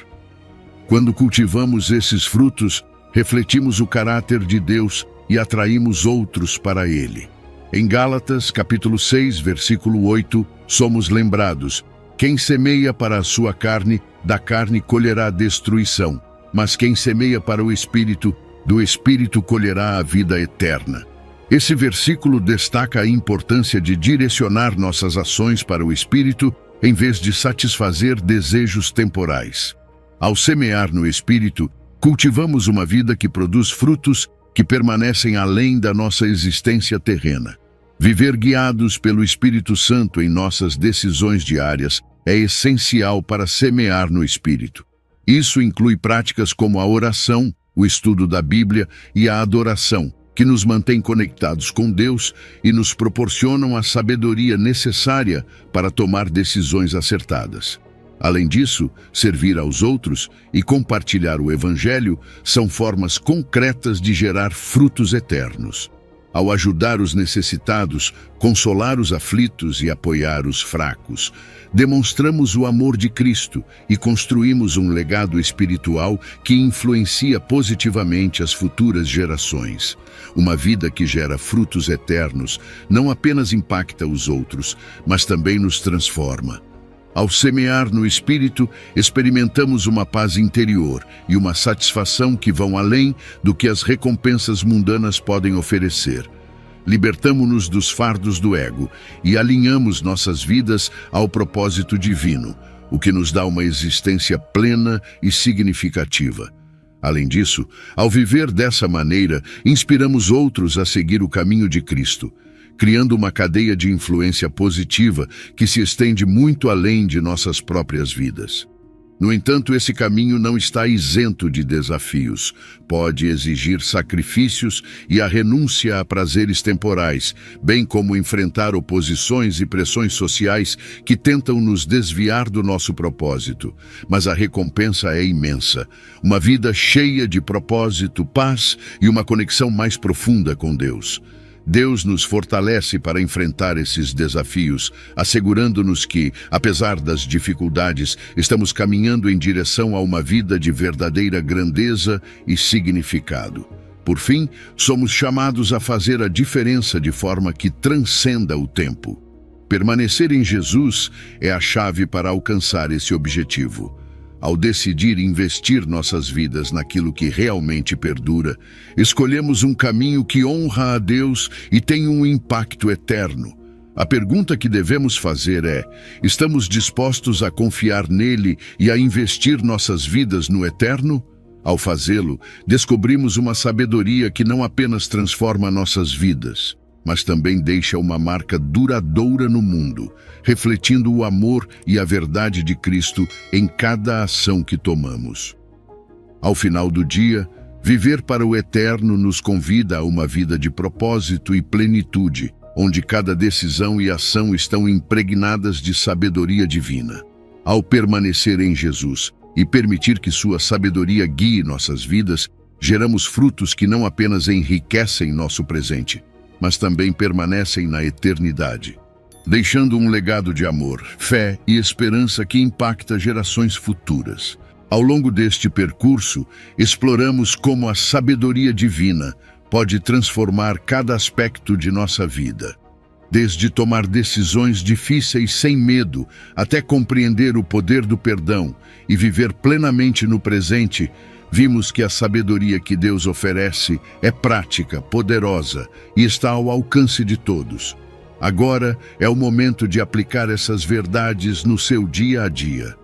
Quando cultivamos esses frutos, refletimos o caráter de Deus e atraímos outros para Ele. Em Gálatas, capítulo 6, versículo 8, somos lembrados: quem semeia para a sua carne, da carne colherá destruição, mas quem semeia para o Espírito, do Espírito colherá a vida eterna. Esse versículo destaca a importância de direcionar nossas ações para o Espírito em vez de satisfazer desejos temporais. Ao semear no Espírito, cultivamos uma vida que produz frutos que permanecem além da nossa existência terrena. Viver guiados pelo Espírito Santo em nossas decisões diárias é essencial para semear no Espírito. Isso inclui práticas como a oração, o estudo da Bíblia e a adoração, que nos mantêm conectados com Deus e nos proporcionam a sabedoria necessária para tomar decisões acertadas. Além disso, servir aos outros e compartilhar o Evangelho são formas concretas de gerar frutos eternos. Ao ajudar os necessitados, consolar os aflitos e apoiar os fracos, demonstramos o amor de Cristo e construímos um legado espiritual que influencia positivamente as futuras gerações. Uma vida que gera frutos eternos não apenas impacta os outros, mas também nos transforma. Ao semear no Espírito, experimentamos uma paz interior e uma satisfação que vão além do que as recompensas mundanas podem oferecer. Libertamo-nos dos fardos do ego e alinhamos nossas vidas ao propósito divino, o que nos dá uma existência plena e significativa. Além disso, ao viver dessa maneira, inspiramos outros a seguir o caminho de Cristo, criando uma cadeia de influência positiva que se estende muito além de nossas próprias vidas. No entanto, esse caminho não está isento de desafios. Pode exigir sacrifícios e a renúncia a prazeres temporais, bem como enfrentar oposições e pressões sociais que tentam nos desviar do nosso propósito. Mas a recompensa é imensa. Uma vida cheia de propósito, paz e uma conexão mais profunda com Deus. Deus nos fortalece para enfrentar esses desafios, assegurando-nos que, apesar das dificuldades, estamos caminhando em direção a uma vida de verdadeira grandeza e significado. Por fim, somos chamados a fazer a diferença de forma que transcenda o tempo. Permanecer em Jesus é a chave para alcançar esse objetivo. Ao decidir investir nossas vidas naquilo que realmente perdura, escolhemos um caminho que honra a Deus e tem um impacto eterno. A pergunta que devemos fazer é: estamos dispostos a confiar nele e a investir nossas vidas no eterno? Ao fazê-lo, descobrimos uma sabedoria que não apenas transforma nossas vidas, mas também deixa uma marca duradoura no mundo, refletindo o amor e a verdade de Cristo em cada ação que tomamos. Ao final do dia, viver para o eterno nos convida a uma vida de propósito e plenitude, onde cada decisão e ação estão impregnadas de sabedoria divina. Ao permanecer em Jesus e permitir que sua sabedoria guie nossas vidas, geramos frutos que não apenas enriquecem nosso presente, mas também permanecem na eternidade, deixando um legado de amor, fé e esperança que impacta gerações futuras. Ao longo deste percurso, exploramos como a sabedoria divina pode transformar cada aspecto de nossa vida. Desde tomar decisões difíceis sem medo, até compreender o poder do perdão e viver plenamente no presente, vimos que a sabedoria que Deus oferece é prática, poderosa e está ao alcance de todos. Agora é o momento de aplicar essas verdades no seu dia a dia.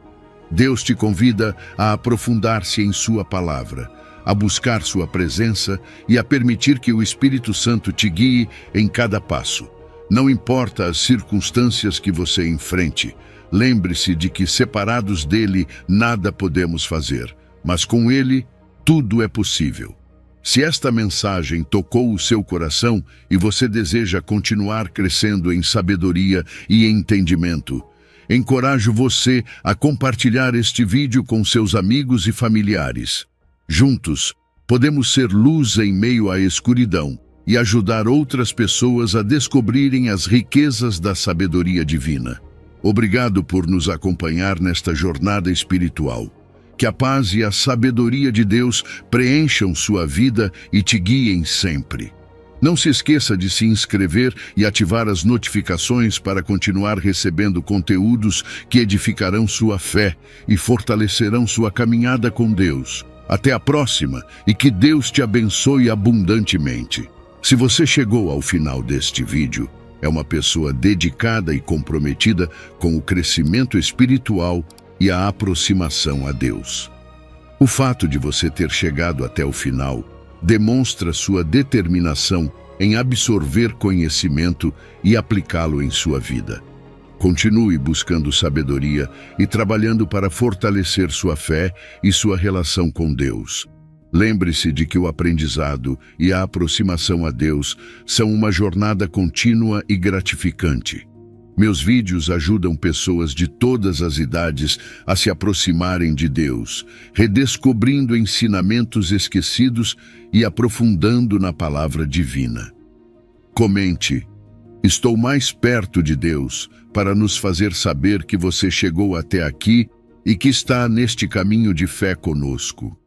Deus te convida a aprofundar-se em sua palavra, a buscar sua presença e a permitir que o Espírito Santo te guie em cada passo. Não importa as circunstâncias que você enfrente, lembre-se de que separados dele nada podemos fazer, mas com ele tudo é possível. Se esta mensagem tocou o seu coração e você deseja continuar crescendo em sabedoria e entendimento, encorajo você a compartilhar este vídeo com seus amigos e familiares. Juntos, podemos ser luz em meio à escuridão e ajudar outras pessoas a descobrirem as riquezas da sabedoria divina. Obrigado por nos acompanhar nesta jornada espiritual. Que a paz e a sabedoria de Deus preencham sua vida e te guiem sempre. Não se esqueça de se inscrever e ativar as notificações para continuar recebendo conteúdos que edificarão sua fé e fortalecerão sua caminhada com Deus. Até a próxima e que Deus te abençoe abundantemente. Se você chegou ao final deste vídeo, é uma pessoa dedicada e comprometida com o crescimento espiritual e a aproximação a Deus. O fato de você ter chegado até o final demonstra sua determinação em absorver conhecimento e aplicá-lo em sua vida. Continue buscando sabedoria e trabalhando para fortalecer sua fé e sua relação com Deus. Lembre-se de que o aprendizado e a aproximação a Deus são uma jornada contínua e gratificante. Meus vídeos ajudam pessoas de todas as idades a se aproximarem de Deus, redescobrindo ensinamentos esquecidos e aprofundando na palavra divina. Comente: estou mais perto de Deus, para nos fazer saber que você chegou até aqui e que está neste caminho de fé conosco.